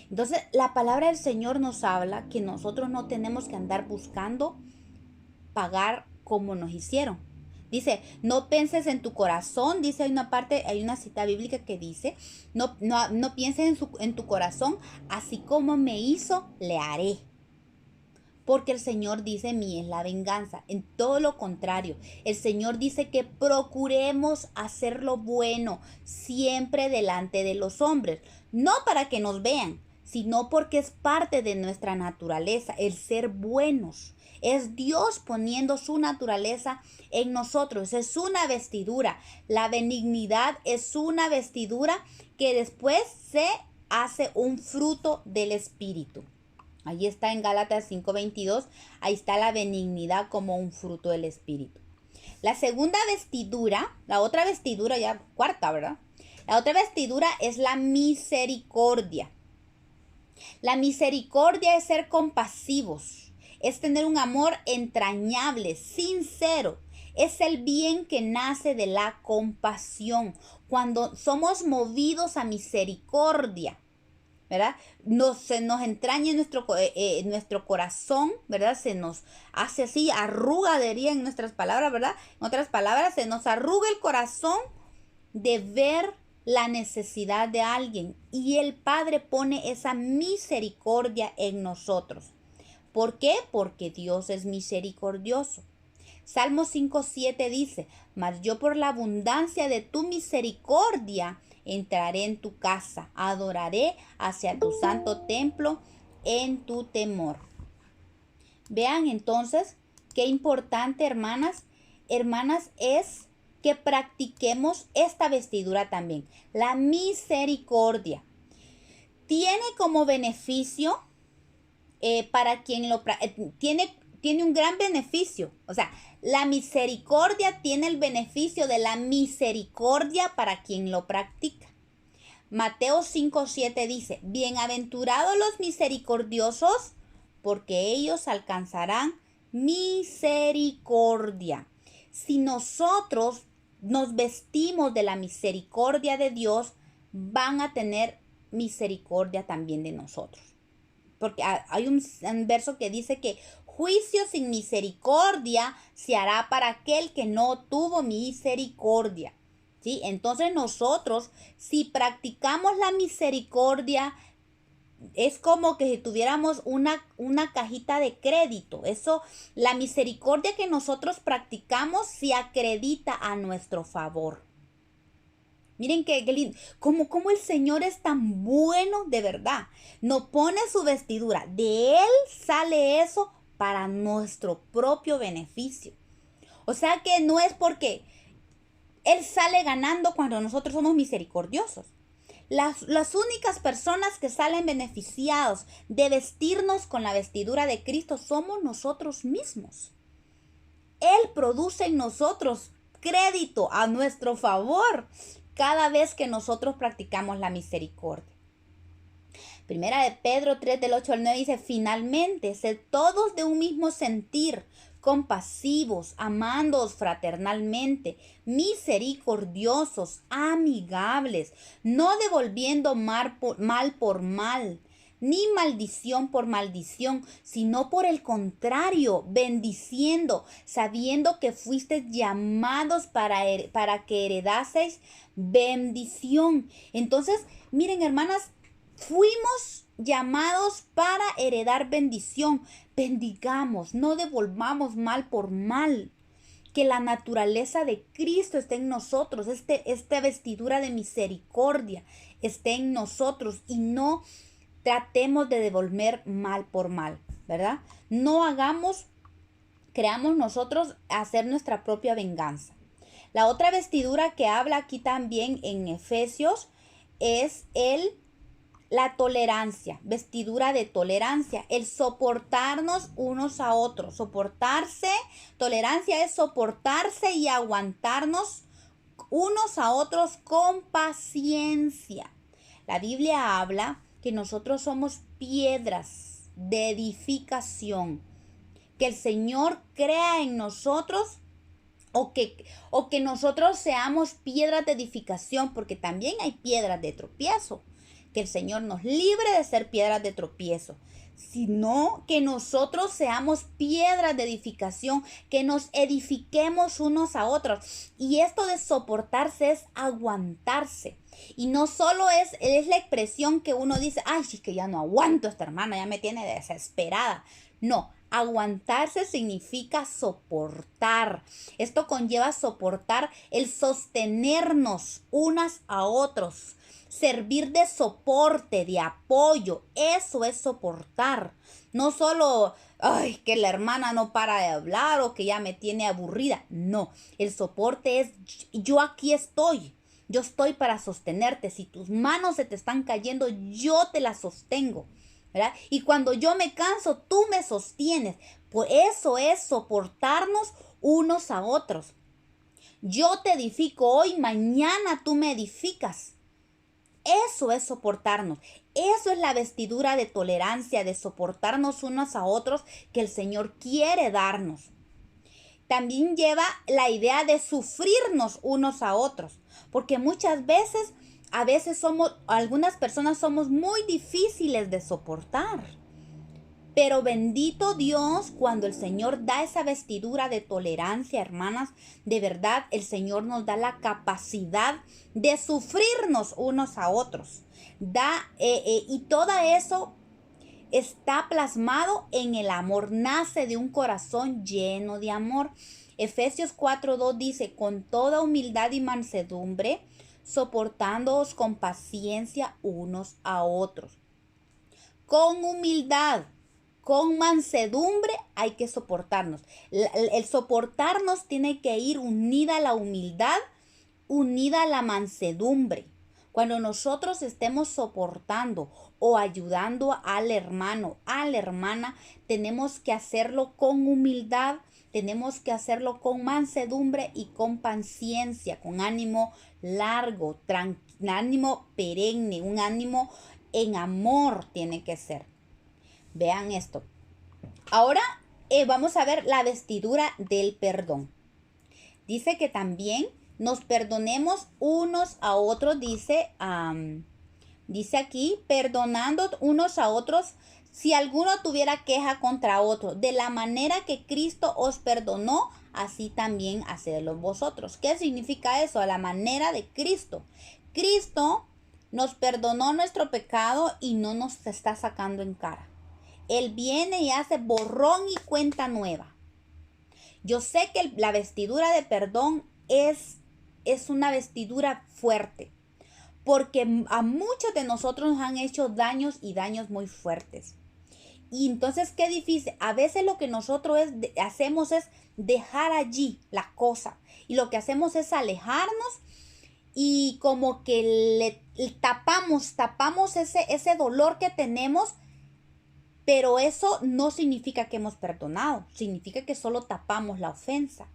Entonces, la palabra del Señor nos habla que nosotros no tenemos que andar buscando pagar como nos hicieron. Dice, no pienses en tu corazón, dice, hay una cita bíblica que dice, no pienses en tu corazón, así como me hizo, le haré. Porque el Señor dice, mí es la venganza. En todo lo contrario, el Señor dice que procuremos hacer lo bueno siempre delante de los hombres. No para que nos vean, sino porque es parte de nuestra naturaleza, el ser buenos. Es Dios poniendo su naturaleza en nosotros. Es una vestidura. La benignidad es una vestidura que después se hace un fruto del Espíritu. Ahí está en Gálatas 5:22, ahí está la benignidad como un fruto del Espíritu. La segunda vestidura, la otra vestidura ya cuarta, ¿verdad? La otra vestidura es la misericordia. La misericordia es ser compasivos, es tener un amor entrañable, sincero. Es el bien que nace de la compasión. Cuando somos movidos a misericordia, ¿verdad? Se nos entraña en nuestro corazón, ¿verdad? Se nos hace así, arrugadería en nuestras palabras, ¿verdad? En otras palabras, se nos arruga el corazón de ver la necesidad de alguien. Y el Padre pone esa misericordia en nosotros. ¿Por qué? Porque Dios es misericordioso. Salmo 5:7 dice, mas yo por la abundancia de tu misericordia entraré en tu casa, adoraré hacia tu santo templo en tu temor. Vean entonces qué importante, hermanas, es que practiquemos esta vestidura también. La misericordia tiene como beneficio para quien lo tiene un gran beneficio. O sea, la misericordia tiene el beneficio de la misericordia para quien lo practica. Mateo 5:7 dice, bienaventurados los misericordiosos, porque ellos alcanzarán misericordia. Si nosotros nos vestimos de la misericordia de Dios, van a tener misericordia también de nosotros. Porque hay un verso que dice que juicio sin misericordia se hará para aquel que no tuvo misericordia. ¿Sí? Entonces nosotros, si practicamos la misericordia, es como que si tuviéramos una cajita de crédito. Eso, la misericordia que nosotros practicamos se acredita a nuestro favor. Miren qué lindo, como el Señor es tan bueno de verdad. Nos pone su vestidura, de Él sale eso para nuestro propio beneficio. O sea que no es porque Él sale ganando cuando nosotros somos misericordiosos. Las únicas personas que salen beneficiados de vestirnos con la vestidura de Cristo somos nosotros mismos. Él produce en nosotros crédito a nuestro favor cada vez que nosotros practicamos la misericordia. Primera de Pedro 3 del 8 al 9 dice, finalmente, sed todos de un mismo sentir, compasivos, amándoos fraternalmente, misericordiosos, amigables, no devolviendo mal por mal, ni maldición por maldición, sino por el contrario, bendiciendo, sabiendo que fuisteis llamados para que heredaseis bendición. Entonces, miren, hermanas, fuimos llamados para heredar bendición. Bendigamos, no devolvamos mal por mal. Que la naturaleza de Cristo esté en nosotros, esta vestidura de misericordia esté en nosotros y no tratemos de devolver mal por mal, ¿verdad? No creamos nosotros hacer nuestra propia venganza. La otra vestidura que habla aquí también en Efesios es la tolerancia, vestidura de tolerancia, el soportarnos unos a otros. Soportarse, tolerancia es soportarse y aguantarnos unos a otros con paciencia. La Biblia habla que nosotros somos piedras de edificación, que el Señor crea en nosotros o que nosotros seamos piedras de edificación, porque también hay piedras de tropiezo. Que el Señor nos libre de ser piedras de tropiezo, sino que nosotros seamos piedras de edificación, que nos edifiquemos unos a otros. Y esto de soportarse es aguantarse. Y no solo es la expresión que uno dice, ay, es que ya no aguanto a esta hermana, ya me tiene desesperada. No, aguantarse significa soportar. Esto conlleva soportar el sostenernos unas a otros. Servir de soporte, de apoyo, eso es soportar. No solo, ay, que la hermana no para de hablar o que ya me tiene aburrida. No, el soporte es, yo aquí estoy. Yo estoy para sostenerte. Si tus manos se te están cayendo, yo te las sostengo, ¿verdad? Y cuando yo me canso, tú me sostienes. Por eso es soportarnos unos a otros. Yo te edifico hoy, mañana tú me edificas. Eso es soportarnos. Eso es la vestidura de tolerancia, de soportarnos unos a otros que el Señor quiere darnos. También lleva la idea de sufrirnos unos a otros, porque muchas veces, algunas personas somos muy difíciles de soportar. Pero bendito Dios, cuando el Señor da esa vestidura de tolerancia, hermanas, de verdad el Señor nos da la capacidad de sufrirnos unos a otros. Y todo eso está plasmado en el amor, nace de un corazón lleno de amor. Efesios 4:2 dice, con toda humildad y mansedumbre, soportándoos con paciencia unos a otros. Con humildad, con mansedumbre hay que soportarnos. El soportarnos tiene que ir unida a la humildad, unida a la mansedumbre. Cuando nosotros estemos soportando o ayudando al hermano, a la hermana, tenemos que hacerlo con humildad, tenemos que hacerlo con mansedumbre y con paciencia, con ánimo largo, ánimo perenne, un ánimo en amor tiene que ser. Vean esto. Ahora vamos a ver la vestidura del perdón. Dice que también nos perdonemos unos a otros, dice aquí, perdonando unos a otros si alguno tuviera queja contra otro, de la manera que Cristo os perdonó, así también hacedlo vosotros. ¿Qué significa eso? A la manera de Cristo. Cristo nos perdonó nuestro pecado y no nos está sacando en cara. Él viene y hace borrón y cuenta nueva. Yo sé que la vestidura de perdón es una vestidura fuerte, porque a muchos de nosotros nos han hecho daños y daños muy fuertes. Y entonces qué difícil. A veces lo que nosotros hacemos es dejar allí la cosa. Y lo que hacemos es alejarnos y como que le tapamos ese dolor que tenemos. Pero eso no significa que hemos perdonado. Significa que solo tapamos la ofensa.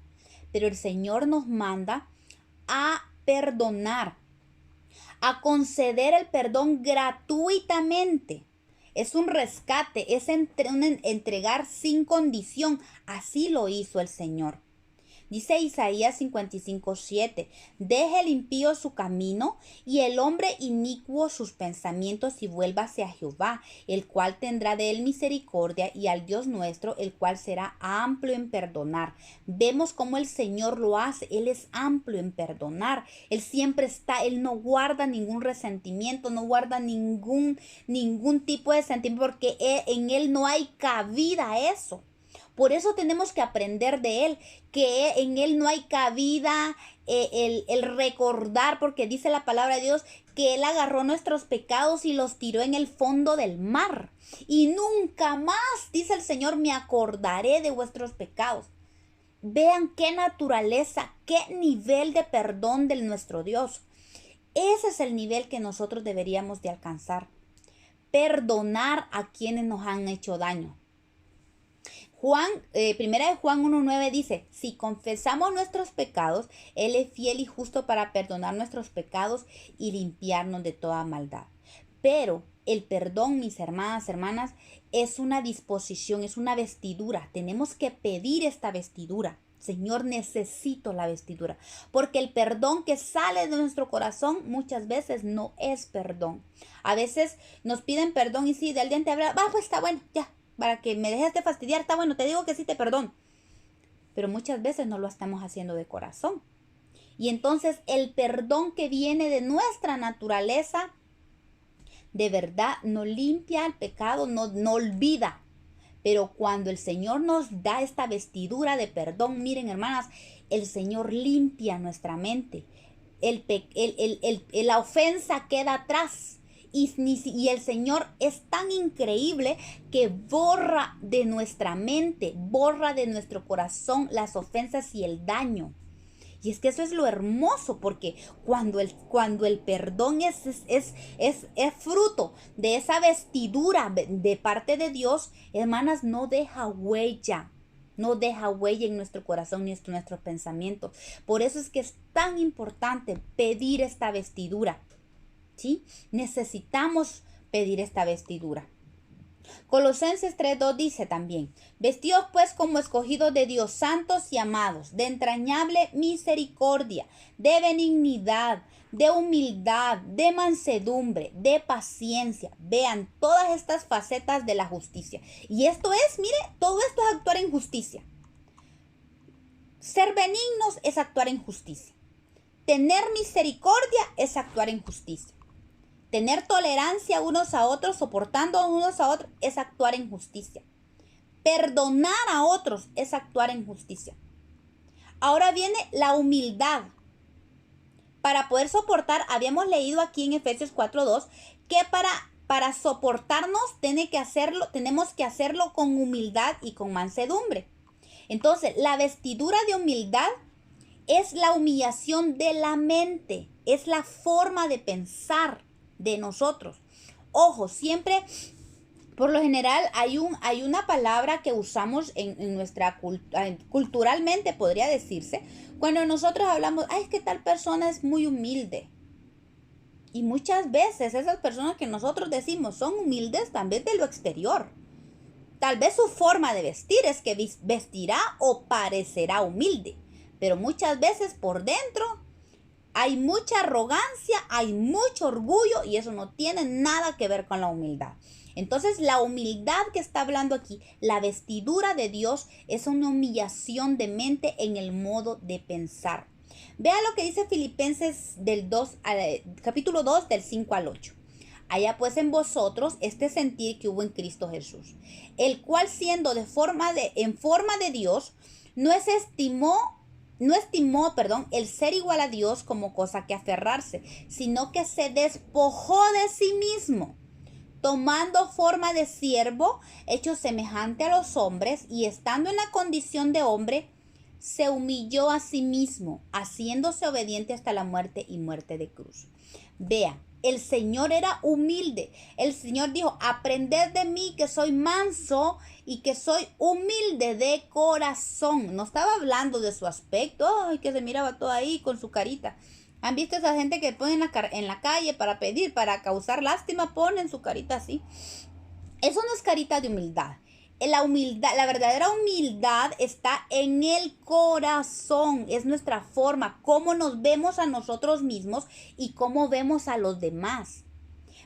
Pero el Señor nos manda a perdonar, a conceder el perdón gratuitamente. Es un rescate, es entregar sin condición. Así lo hizo el Señor. Dice Isaías 55:7, deje el impío su camino y el hombre inicuo sus pensamientos y vuelva hacia Jehová, el cual tendrá de él misericordia, y al Dios nuestro, el cual será amplio en perdonar. Vemos cómo el Señor lo hace. Él es amplio en perdonar. Él siempre está, Él no guarda ningún resentimiento, no guarda ningún tipo de sentimiento, porque en Él no hay cabida a eso. Por eso tenemos que aprender de Él, que en Él no hay cabida el recordar, porque dice la palabra de Dios que Él agarró nuestros pecados y los tiró en el fondo del mar. Y nunca más, dice el Señor, me acordaré de vuestros pecados. Vean qué naturaleza, qué nivel de perdón de nuestro Dios. Ese es el nivel que nosotros deberíamos de alcanzar. Perdonar a quienes nos han hecho daño. Primera de Juan 1:9 dice, si confesamos nuestros pecados, Él es fiel y justo para perdonar nuestros pecados y limpiarnos de toda maldad. Pero el perdón, mis hermanas, es una disposición, es una vestidura. Tenemos que pedir esta vestidura. Señor, necesito la vestidura. Porque el perdón que sale de nuestro corazón muchas veces no es perdón. A veces nos piden perdón y sí, del diente habla, pues está bueno, ya. Para que me dejes de fastidiar, está bueno, te digo que sí te perdono. Pero muchas veces no lo estamos haciendo de corazón. Y entonces el perdón que viene de nuestra naturaleza, de verdad, no limpia el pecado, no olvida. Pero cuando el Señor nos da esta vestidura de perdón, miren hermanas, el Señor limpia nuestra mente. La ofensa queda atrás. Y el Señor es tan increíble que borra de nuestra mente, borra de nuestro corazón las ofensas y el daño. Y es que eso es lo hermoso, porque cuando el perdón es fruto de esa vestidura de parte de Dios, hermanas, no deja huella. No deja huella en nuestro corazón ni en nuestros pensamientos. Por eso es que es tan importante pedir esta vestidura. ¿Sí? Necesitamos pedir esta vestidura. Colosenses 3:2 dice también, vestidos pues como escogidos de Dios, santos y amados, de entrañable misericordia, de benignidad, de humildad, de mansedumbre, de paciencia. Vean todas estas facetas de la justicia. Y esto es, mire, todo esto es actuar en justicia. Ser benignos es actuar en justicia. Tener misericordia es actuar en justicia. Tener tolerancia unos a otros, soportando a unos a otros, es actuar en justicia. Perdonar a otros es actuar en justicia. Ahora viene la humildad. Para poder soportar, habíamos leído aquí en Efesios 4:2, que para soportarnos tenemos que hacerlo con humildad y con mansedumbre. Entonces, la vestidura de humildad es la humillación de la mente, es la forma de pensar de nosotros. Ojo, siempre, por lo general, hay una palabra que usamos en nuestra culturalmente, podría decirse, cuando nosotros hablamos, es que tal persona es muy humilde. Y muchas veces esas personas que nosotros decimos son humildes también de lo exterior. Tal vez su forma de vestir es que vestirá o parecerá humilde, pero muchas veces por dentro hay mucha arrogancia, hay mucho orgullo y eso no tiene nada que ver con la humildad. Entonces, la humildad que está hablando aquí, la vestidura de Dios, es una humillación de mente en el modo de pensar. Vea lo que dice Filipenses capítulo 2 del 5 al 8. Haya pues en vosotros este sentir que hubo en Cristo Jesús, el cual siendo en forma de Dios, no estimó, el ser igual a Dios como cosa que aferrarse, sino que se despojó de sí mismo, tomando forma de siervo, hecho semejante a los hombres, y estando en la condición de hombre, se humilló a sí mismo, haciéndose obediente hasta la muerte y muerte de cruz. Vea, el Señor era humilde. El Señor dijo, aprended de mí que soy manso y que soy humilde de corazón. No estaba hablando de su aspecto, ay, que se miraba todo ahí con su carita. ¿Han visto esa gente que pone en la calle para pedir, para causar lástima, ponen su carita así? Eso no es carita de humildad. La humildad, la verdadera humildad está en el corazón, es nuestra forma, cómo nos vemos a nosotros mismos y cómo vemos a los demás.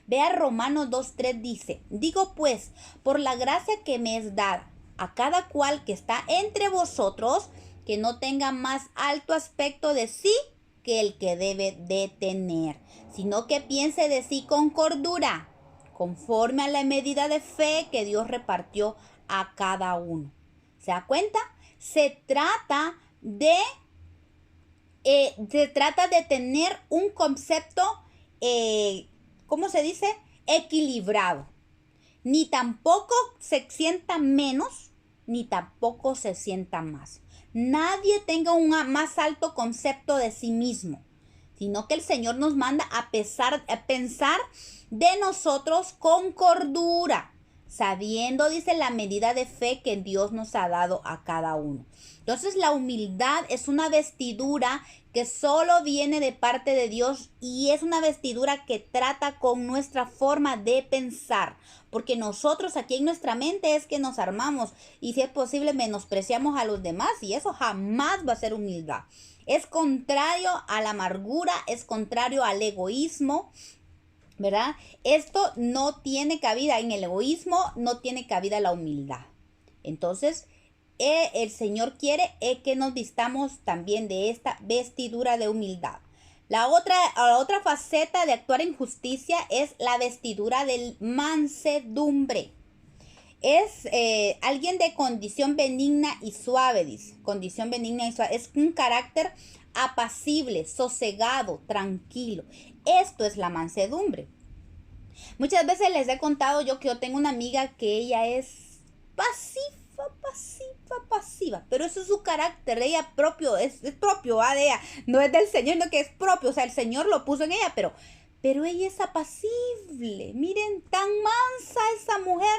Vea Romanos 2:3 dice, digo pues, por la gracia que me es dada a cada cual que está entre vosotros, que no tenga más alto aspecto de sí que el que debe de tener, sino que piense de sí con cordura, conforme a la medida de fe que Dios repartió a cada uno. ¿Se da cuenta? Se trata de tener un concepto, ¿cómo se dice? Equilibrado. Ni tampoco se sienta menos, ni tampoco se sienta más. Nadie tenga un más alto concepto de sí mismo, sino que el Señor nos manda a pensar de nosotros con cordura, sabiendo, dice, la medida de fe que Dios nos ha dado a cada uno. Entonces la humildad es una vestidura que solo viene de parte de Dios y es una vestidura que trata con nuestra forma de pensar, porque nosotros aquí en nuestra mente es que nos armamos y si es posible menospreciamos a los demás y eso jamás va a ser humildad. Es contrario a la amargura, es contrario al egoísmo, ¿verdad? Esto no tiene cabida en el egoísmo, no tiene cabida la humildad. Entonces, el Señor quiere que nos vistamos también de esta vestidura de humildad. La otra faceta de actuar en justicia es la vestidura de mansedumbre. Es alguien de condición benigna y suave, dice. Condición benigna y suave. Es un carácter apacible, sosegado, tranquilo. Esto es la mansedumbre. Muchas veces les he contado yo que yo tengo una amiga que ella es pasiva, pero eso es su carácter, ella propio, es propio de ella, no es del Señor, no que es propio, o sea, el Señor lo puso en ella, pero ella es apacible. Miren, tan mansa esa mujer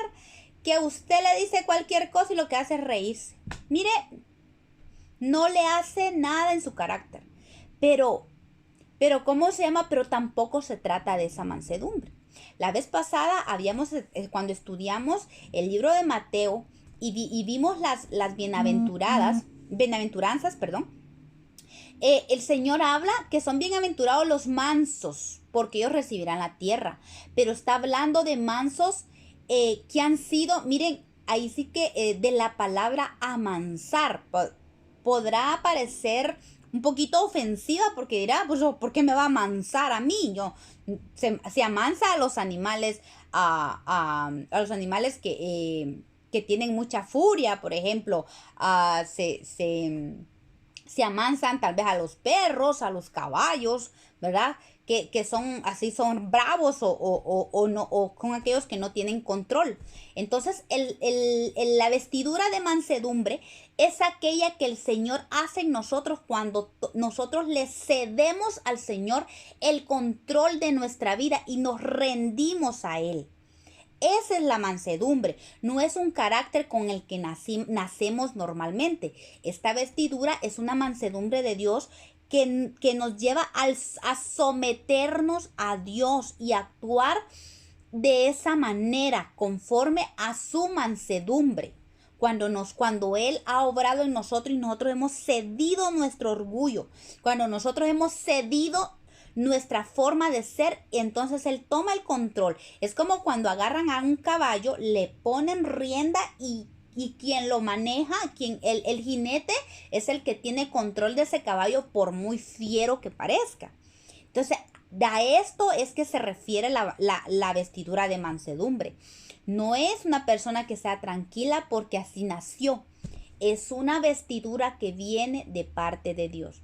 que a usted le dice cualquier cosa y lo que hace es reírse. Mire, no le hace nada en su carácter, pero ¿cómo se llama? Pero tampoco se trata de esa mansedumbre. La vez pasada cuando estudiamos el libro de Mateo y vimos las bienaventuranzas, el Señor habla que son bienaventurados los mansos, porque ellos recibirán la tierra. Pero está hablando de mansos que han sido, miren, ahí sí que de la palabra amansar. Podrá parecer un poquito ofensiva porque dirá, pues, ¿por qué me va a amansar a mí? Se amansa a los animales, a los animales que tienen mucha furia, por ejemplo, se amansan tal vez a los perros, a los caballos, ¿verdad? Que son así, son bravos o con aquellos que no tienen control. Entonces, la vestidura de mansedumbre es aquella que el Señor hace en nosotros cuando nosotros le cedemos al Señor el control de nuestra vida y nos rendimos a Él. Esa es la mansedumbre, no es un carácter con el que nacemos normalmente. Esta vestidura es una mansedumbre de Dios que nos lleva a someternos a Dios y actuar de esa manera, conforme a su mansedumbre. Cuando Él ha obrado en nosotros y nosotros hemos cedido nuestro orgullo, cuando nosotros hemos cedido nuestra forma de ser, entonces Él toma el control. Es como cuando agarran a un caballo, le ponen rienda y y quien lo maneja, el jinete es el que tiene control de ese caballo por muy fiero que parezca. Entonces, a esto es que se refiere la vestidura de mansedumbre. No es una persona que sea tranquila porque así nació. Es una vestidura que viene de parte de Dios.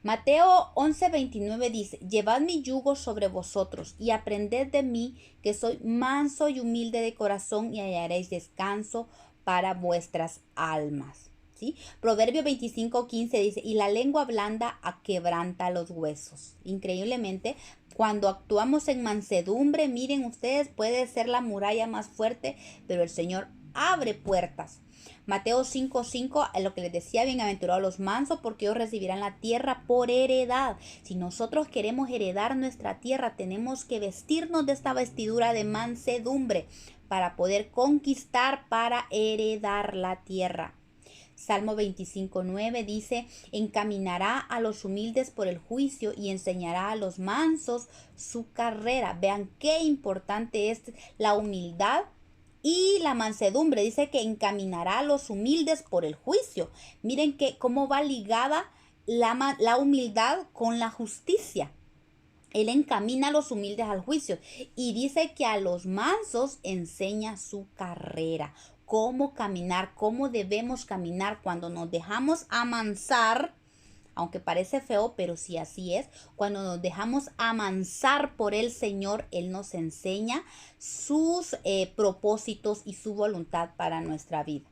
Mateo 11:29 dice, llevad mi yugo sobre vosotros y aprended de mí, que soy manso y humilde de corazón, y hallaréis descanso para vuestras almas. ¿Sí? Proverbio 25:15 dice, y la lengua blanda aquebranta los huesos. Increíblemente, cuando actuamos en mansedumbre, miren ustedes, puede ser la muralla más fuerte, pero el Señor abre puertas. Mateo 5:5, lo que les decía, bienaventurados los mansos, porque ellos recibirán la tierra por heredad. Si nosotros queremos heredar nuestra tierra, tenemos que vestirnos de esta vestidura de mansedumbre para poder conquistar, para heredar la tierra. Salmo 25:9 dice, encaminará a los humildes por el juicio y enseñará a los mansos su carrera. Vean qué importante es la humildad y la mansedumbre. Dice que encaminará a los humildes por el juicio. Miren que cómo va ligada la humildad con la justicia. Él encamina a los humildes al juicio y dice que a los mansos enseña su carrera. Cómo caminar, cómo debemos caminar cuando nos dejamos amansar. Aunque parece feo, pero sí así es. Cuando nos dejamos amansar por el Señor, Él nos enseña sus propósitos y su voluntad para nuestra vida.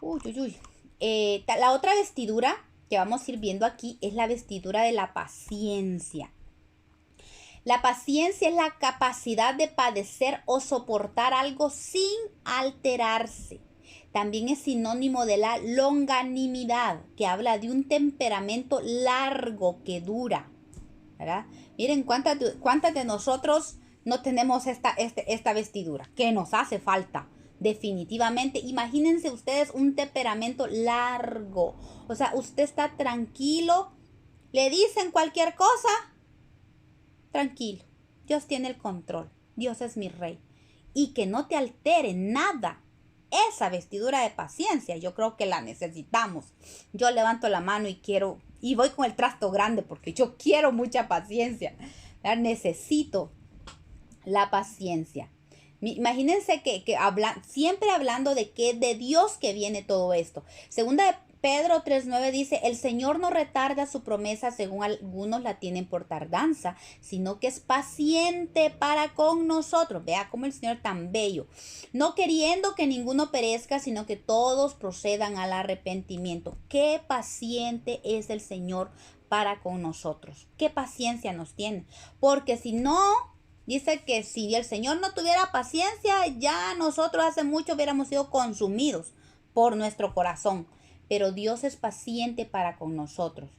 La otra vestidura que vamos a ir viendo aquí es la vestidura de la paciencia. La paciencia es la capacidad de padecer o soportar algo sin alterarse. También es sinónimo de la longanimidad, que habla de un temperamento largo que dura, ¿verdad? Miren cuántas de nosotros no tenemos esta vestidura, que nos hace falta, definitivamente. Imagínense ustedes un temperamento largo. O sea, usted está tranquilo, le dicen cualquier cosa, tranquilo, Dios tiene el control, Dios es mi rey. Y que no te altere nada. Esa vestidura de paciencia, yo creo que la necesitamos. Yo levanto la mano y voy con el trasto grande porque yo quiero mucha paciencia. Necesito la paciencia. Imagínense que siempre hablando de que de Dios que viene todo esto. Segunda de Pedro 3:9 dice, el Señor no retarda su promesa, según algunos la tienen por tardanza, sino que es paciente para con nosotros. Vea cómo el Señor tan bello. No queriendo que ninguno perezca, sino que todos procedan al arrepentimiento. Qué paciente es el Señor para con nosotros. Qué paciencia nos tiene. Porque si no, dice que si el Señor no tuviera paciencia, ya nosotros hace mucho hubiéramos sido consumidos por nuestro corazón. Pero Dios es paciente para con nosotros.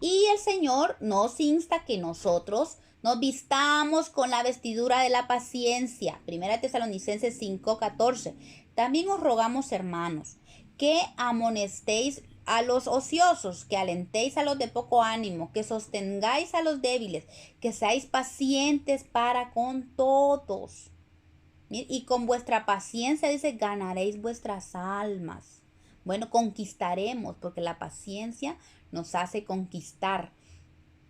Y el Señor nos insta que nosotros nos vistamos con la vestidura de la paciencia. Primera Tesalonicenses 5:14. También os rogamos, hermanos, que amonestéis a los ociosos, que alentéis a los de poco ánimo, que sostengáis a los débiles, que seáis pacientes para con todos. Y con vuestra paciencia, dice, ganaréis vuestras almas. Bueno, conquistaremos, porque la paciencia nos hace conquistar.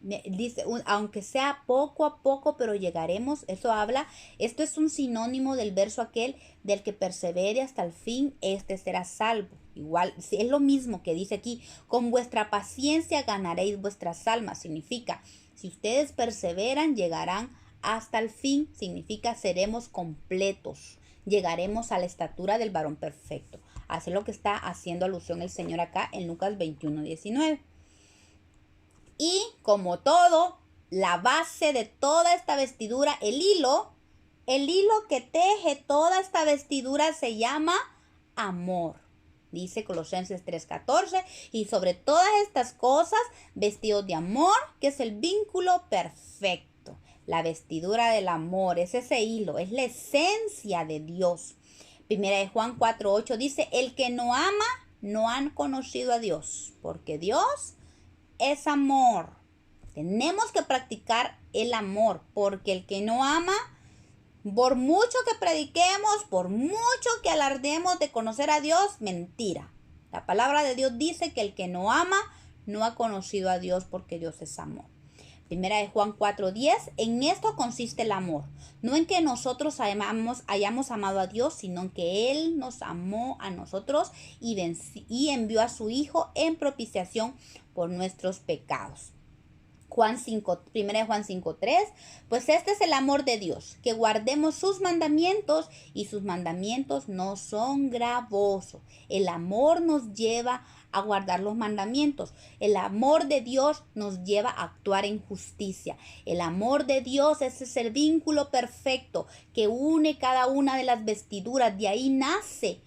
Dice, aunque sea poco a poco, pero llegaremos. Esto es un sinónimo del verso aquel, del que persevere hasta el fin, este será salvo. Igual, es lo mismo que dice aquí, con vuestra paciencia ganaréis vuestras almas. Significa, si ustedes perseveran, llegarán hasta el fin. Significa, seremos completos. Llegaremos a la estatura del varón perfecto. Así es lo que está haciendo alusión el Señor acá en Lucas 21:19. Y como todo, la base de toda esta vestidura, el hilo que teje toda esta vestidura se llama amor. Dice Colosenses 3:14, y sobre todas estas cosas, vestidos de amor, que es el vínculo perfecto. La vestidura del amor es ese hilo, es la esencia de Dios. Primera de Juan 4:8 dice, el que no ama, no han conocido a Dios, porque Dios es amor. Tenemos que practicar el amor, porque el que no ama Por mucho que prediquemos, por mucho que alardemos de conocer a Dios, mentira. La palabra de Dios dice que el que no ama no ha conocido a Dios, porque Dios es amor. Primera de Juan 4:10, en esto consiste el amor, no en que nosotros hayamos amado a Dios, sino en que Él nos amó a nosotros y envió a su Hijo en propiciación por nuestros pecados. Primera de Juan 5:3, pues este es el amor de Dios, que guardemos sus mandamientos, y sus mandamientos no son gravosos. El amor nos lleva a guardar los mandamientos. El amor de Dios nos lleva a actuar en justicia. El amor de Dios es el vínculo perfecto que une cada una de las vestiduras. De ahí nace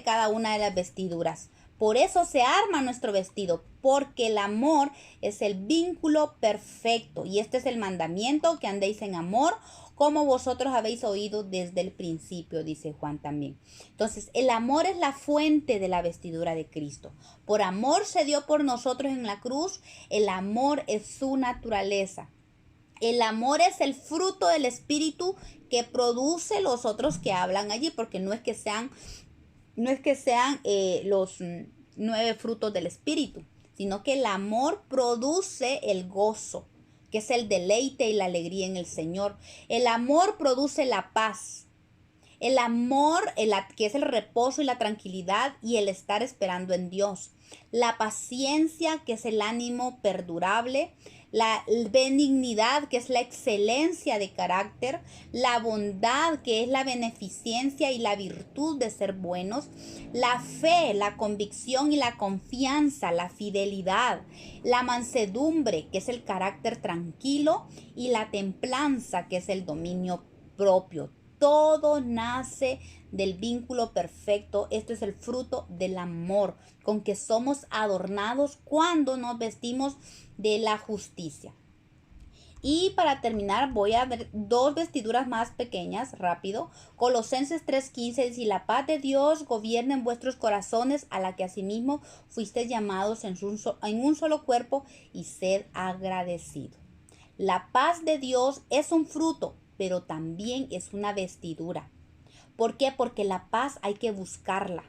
cada una de las vestiduras. Por eso se arma nuestro vestido, porque el amor es el vínculo perfecto. Y este es el mandamiento, que andéis en amor, como vosotros habéis oído desde el principio, dice Juan también. Entonces, el amor es la fuente de la vestidura de Cristo. Por amor se dio por nosotros en la cruz. El amor es su naturaleza. El amor es el fruto del Espíritu que produce los otros que hablan allí, porque no es que sean los 9 frutos del Espíritu, sino que el amor produce el gozo, que es el deleite y la alegría en el Señor. El amor produce la paz. El amor, que es el reposo y la tranquilidad y el estar esperando en Dios. La paciencia, que es el ánimo perdurable. La benignidad, que es la excelencia de carácter. La bondad, que es la beneficencia y la virtud de ser buenos. La fe, la convicción y la confianza, la fidelidad. La mansedumbre, que es el carácter tranquilo. Y la templanza, que es el dominio propio. Todo nace del vínculo perfecto. Esto es el fruto del amor con que somos adornados cuando nos vestimos de la justicia. Y para terminar voy a ver 2 vestiduras más pequeñas, rápido. Colosenses 3:15 dice: y la paz de Dios gobierna en vuestros corazones, a la que asimismo fuisteis llamados en un solo cuerpo, y sed agradecidos. La paz de Dios es un fruto, pero también es una vestidura. ¿Por qué? Porque la paz hay que buscarla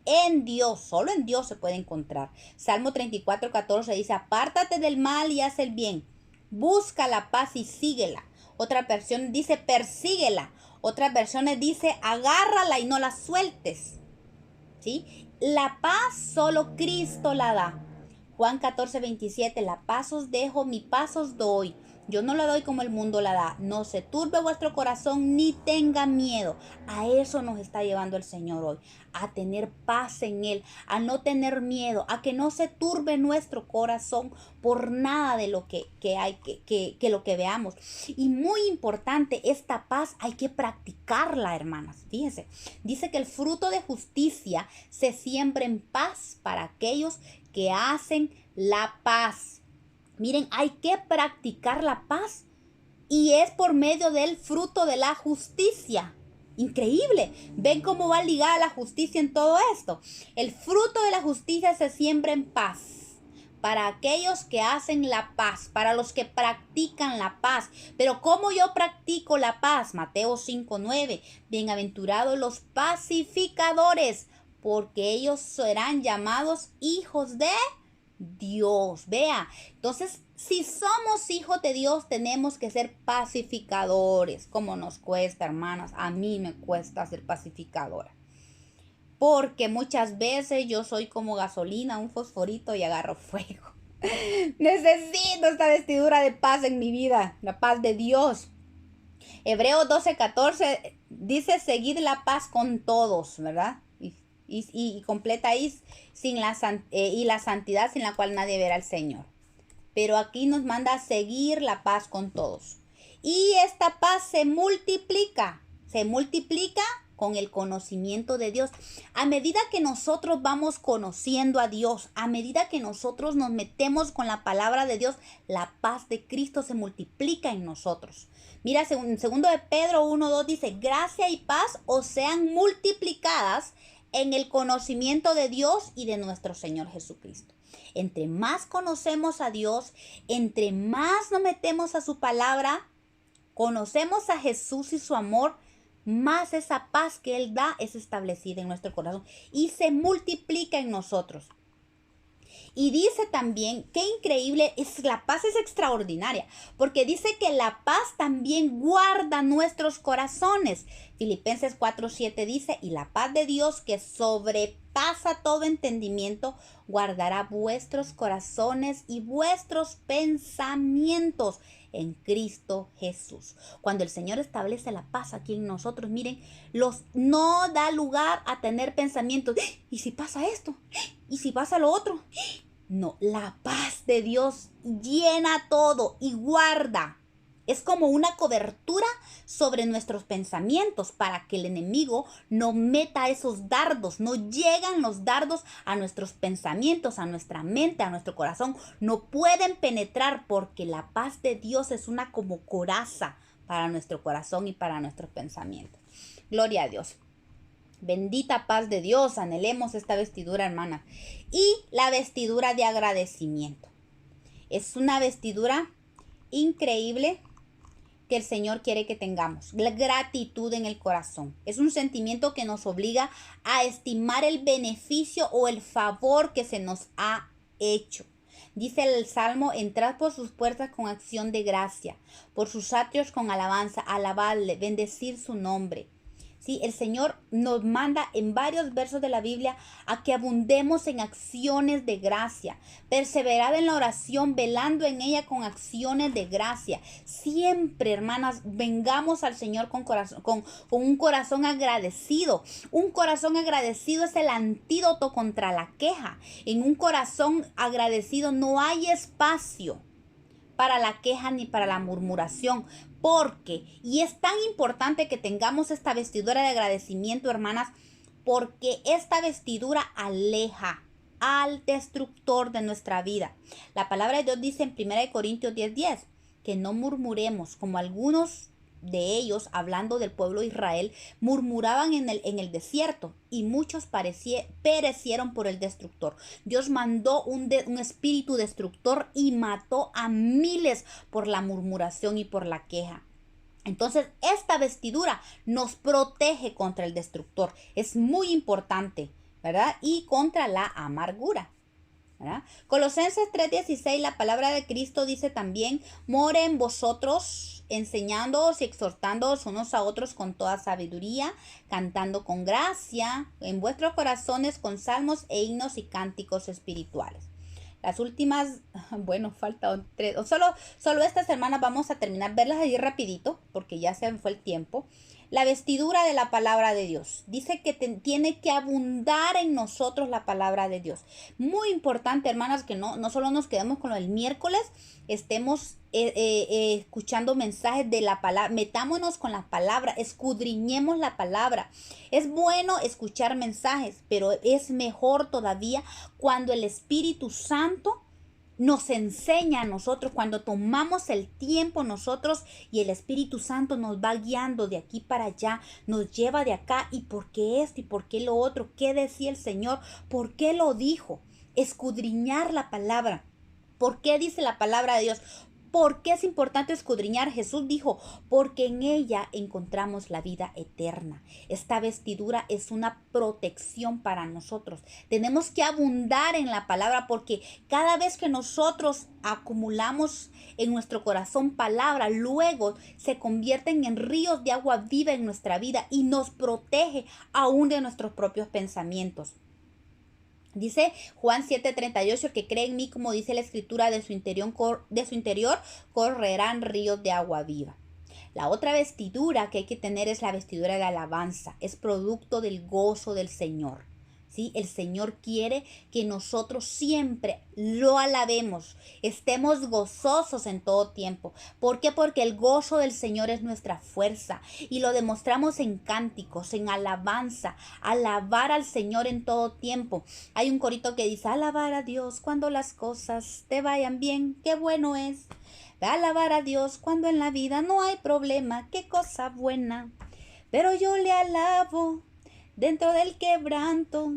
en Dios, solo en Dios se puede encontrar. Salmo 34:14 dice: apártate del mal y haz el bien, busca la paz y síguela. Otra versión dice: persíguela. Otras versiones dice: agárrala y no la sueltes. ¿Sí? La paz solo Cristo la da. Juan 14:27, la paz os dejo, mi paz os doy. Yo no la doy como el mundo la da. No se turbe vuestro corazón ni tenga miedo. A eso nos está llevando el Señor hoy. A tener paz en Él. A no tener miedo. A que no se turbe nuestro corazón por nada de lo que lo que veamos. Y muy importante, esta paz hay que practicarla, hermanas. Fíjense. Dice que el fruto de justicia se siembra en paz para aquellos que hacen la paz. Miren, hay que practicar la paz, y es por medio del fruto de la justicia. Increíble. ¿Ven cómo va ligada la justicia en todo esto? El fruto de la justicia se siembra en paz para aquellos que hacen la paz, para los que practican la paz. Pero ¿cómo yo practico la paz? Mateo 5:9. Bienaventurados los pacificadores, porque ellos serán llamados hijos de Dios. Vea, entonces, si somos hijos de Dios, tenemos que ser pacificadores. Como nos cuesta, hermanas, a mí me cuesta ser pacificadora, porque muchas veces yo soy como gasolina, un fosforito, y agarro fuego. Necesito esta vestidura de paz en mi vida, la paz de Dios. Hebreos 12:14 dice: seguid la paz con todos, ¿verdad? Y completa ahí y la santidad, sin la cual nadie verá al Señor. Pero aquí nos manda a seguir la paz con todos. Y esta paz se multiplica con el conocimiento de Dios. A medida que nosotros vamos conociendo a Dios, a medida que nosotros nos metemos con la palabra de Dios, la paz de Cristo se multiplica en nosotros. Mira, segundo de Pedro 1:2 dice: gracia y paz os sean multiplicadas en el conocimiento de Dios y de nuestro Señor Jesucristo. Entre más conocemos a Dios, entre más nos metemos a su palabra, conocemos a Jesús y su amor, más esa paz que Él da es establecida en nuestro corazón y se multiplica en nosotros. Y dice también, qué increíble, la paz es extraordinaria, porque dice que la paz también guarda nuestros corazones. Filipenses 4:7 dice, y la paz de Dios que sobrepasa todo entendimiento, guardará vuestros corazones y vuestros pensamientos en Cristo Jesús. Cuando el Señor establece la paz aquí en nosotros, miren, no da lugar a tener pensamientos, ¿y si pasa esto? ¿Y si pasa lo otro? No, la paz de Dios llena todo y guarda. Es como una cobertura sobre nuestros pensamientos para que el enemigo no meta esos dardos. No llegan los dardos a nuestros pensamientos, a nuestra mente, a nuestro corazón. No pueden penetrar porque la paz de Dios es una como coraza para nuestro corazón y para nuestros pensamientos. Gloria a Dios. Bendita paz de Dios, anhelemos esta vestidura, hermanas. Y la vestidura de agradecimiento. Es una vestidura increíble que el Señor quiere que tengamos. La gratitud en el corazón. Es un sentimiento que nos obliga a estimar el beneficio o el favor que se nos ha hecho. Dice el Salmo, entrad por sus puertas con acción de gracia, por sus atrios con alabanza, alabadle, bendecir su nombre. Sí, el Señor nos manda en varios versos de la Biblia a que abundemos en acciones de gracia. Perseverad en la oración, velando en ella con acciones de gracia. Siempre, hermanas, vengamos al Señor con un corazón agradecido. Un corazón agradecido es el antídoto contra la queja. En un corazón agradecido no hay espacio para la queja ni para la murmuración. Y es tan importante que tengamos esta vestidura de agradecimiento, hermanas, porque esta vestidura aleja al destructor de nuestra vida. La palabra de Dios dice en 1 Corintios 10:10 que no murmuremos como algunos de ellos, hablando del pueblo de Israel, murmuraban en el desierto y muchos perecieron por el destructor. Dios mandó un espíritu destructor y mató a miles por la murmuración y por la queja. Entonces, esta vestidura nos protege contra el destructor. Es muy importante, ¿verdad? Y contra la amargura, ¿verdad? Colosenses 3:16, la palabra de Cristo dice también, more en vosotros, enseñándoos y exhortándoos unos a otros con toda sabiduría, cantando con gracia en vuestros corazones con salmos e himnos y cánticos espirituales. Las últimas, bueno, faltan 3, o solo estas hermanas vamos a terminar, verlas ahí rapidito, porque ya se me fue el tiempo. La vestidura de la palabra de Dios. Dice que tiene que abundar en nosotros la palabra de Dios. Muy importante, hermanas, que no solo nos quedemos con lo del miércoles, estemos escuchando mensajes de la palabra, metámonos con la palabra, escudriñemos la palabra. Es bueno escuchar mensajes, pero es mejor todavía cuando el Espíritu Santo nos enseña a nosotros, cuando tomamos el tiempo nosotros y el Espíritu Santo nos va guiando de aquí para allá, nos lleva de acá y por qué esto y por qué lo otro, qué decía el Señor, por qué lo dijo, escudriñar la palabra. ¿Por qué dice la palabra de Dios? ¿Por qué es importante escudriñar? Jesús dijo, porque en ella encontramos la vida eterna. Esta vestidura es una protección para nosotros. Tenemos que abundar en la palabra porque cada vez que nosotros acumulamos en nuestro corazón palabra, luego se convierten en ríos de agua viva en nuestra vida y nos protege aún de nuestros propios pensamientos. Dice Juan 7:38, el que cree en mí, como dice la escritura, de su interior correrán ríos de agua viva. La otra vestidura que hay que tener es la vestidura de alabanza. Es producto del gozo del Señor. ¿Sí? El Señor quiere que nosotros siempre lo alabemos, estemos gozosos en todo tiempo. ¿Por qué? Porque el gozo del Señor es nuestra fuerza y lo demostramos en cánticos, en alabanza, alabar al Señor en todo tiempo. Hay un corito que dice, alabar a Dios cuando las cosas te vayan bien, qué bueno es. Alabar a Dios cuando en la vida no hay problema, qué cosa buena. Pero yo le alabo dentro del quebranto,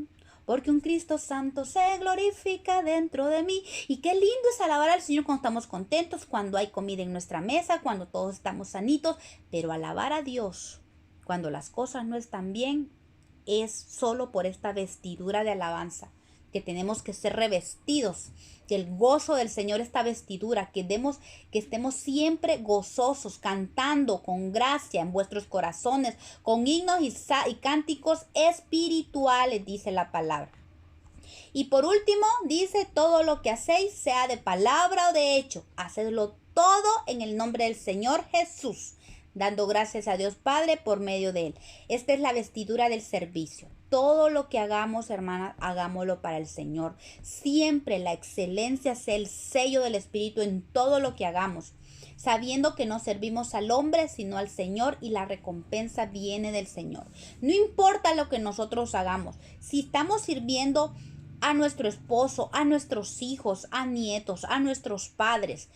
porque un Cristo santo se glorifica dentro de mí. Y qué lindo es alabar al Señor cuando estamos contentos, cuando hay comida en nuestra mesa, cuando todos estamos sanitos, pero alabar a Dios cuando las cosas no están bien es solo por esta vestidura de alabanza, que tenemos que ser revestidos, que el gozo del Señor, esta vestidura, que estemos siempre gozosos, cantando con gracia en vuestros corazones, con himnos y cánticos espirituales, dice la palabra. Y por último, dice, todo lo que hacéis, sea de palabra o de hecho, hacedlo todo en el nombre del Señor Jesús, dando gracias a Dios Padre por medio de Él. Esta es la vestidura del servicio. Todo lo que hagamos, hermanas, hagámoslo para el Señor. Siempre la excelencia sea el sello del Espíritu en todo lo que hagamos, sabiendo que no servimos al hombre, sino al Señor, y la recompensa viene del Señor. No importa lo que nosotros hagamos, si estamos sirviendo a nuestro esposo, a nuestros hijos, a nietos, a nuestros padres,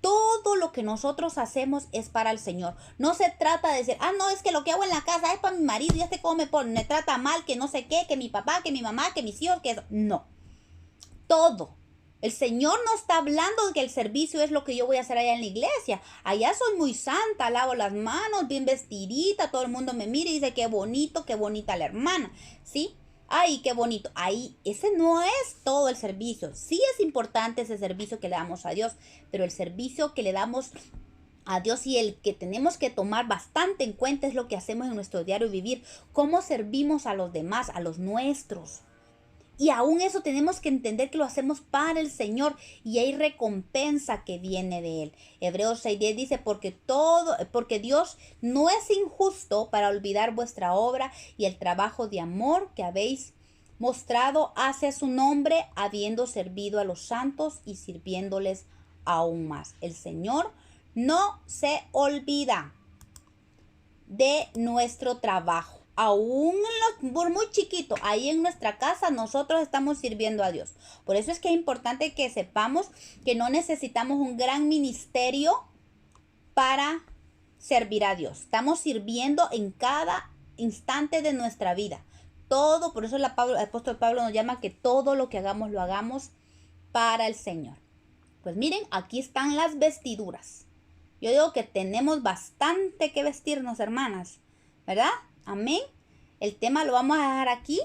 todo lo que nosotros hacemos es para el Señor. No se trata de decir, no, es que lo que hago en la casa es para mi marido, y cómo me trata mal, que no sé qué, que mi papá, que mi mamá, que mis hijos, que eso. No. Todo. El Señor no está hablando de que el servicio es lo que yo voy a hacer allá en la iglesia. Allá soy muy santa, lavo las manos, bien vestidita, todo el mundo me mira y dice, qué bonito, qué bonita la hermana, ¿sí? Ay, qué bonito. Ahí, ese no es todo el servicio. Sí es importante ese servicio que le damos a Dios, pero el servicio que le damos a Dios y el que tenemos que tomar bastante en cuenta es lo que hacemos en nuestro diario vivir. Cómo servimos a los demás, a los nuestros. Y aún eso tenemos que entender que lo hacemos para el Señor y hay recompensa que viene de Él. Hebreos 6:10 dice, porque Dios no es injusto para olvidar vuestra obra y el trabajo de amor que habéis mostrado hacia su nombre, habiendo servido a los santos y sirviéndoles aún más. El Señor no se olvida de nuestro trabajo. Aún por muy chiquito, ahí en nuestra casa nosotros estamos sirviendo a Dios. Por eso es que es importante que sepamos que no necesitamos un gran ministerio para servir a Dios. Estamos sirviendo en cada instante de nuestra vida. Todo, por eso el apóstol Pablo nos llama que todo lo que hagamos lo hagamos para el Señor. Pues miren, aquí están las vestiduras. Yo digo que tenemos bastante que vestirnos, hermanas, ¿verdad? Amén. El tema lo vamos a dejar aquí.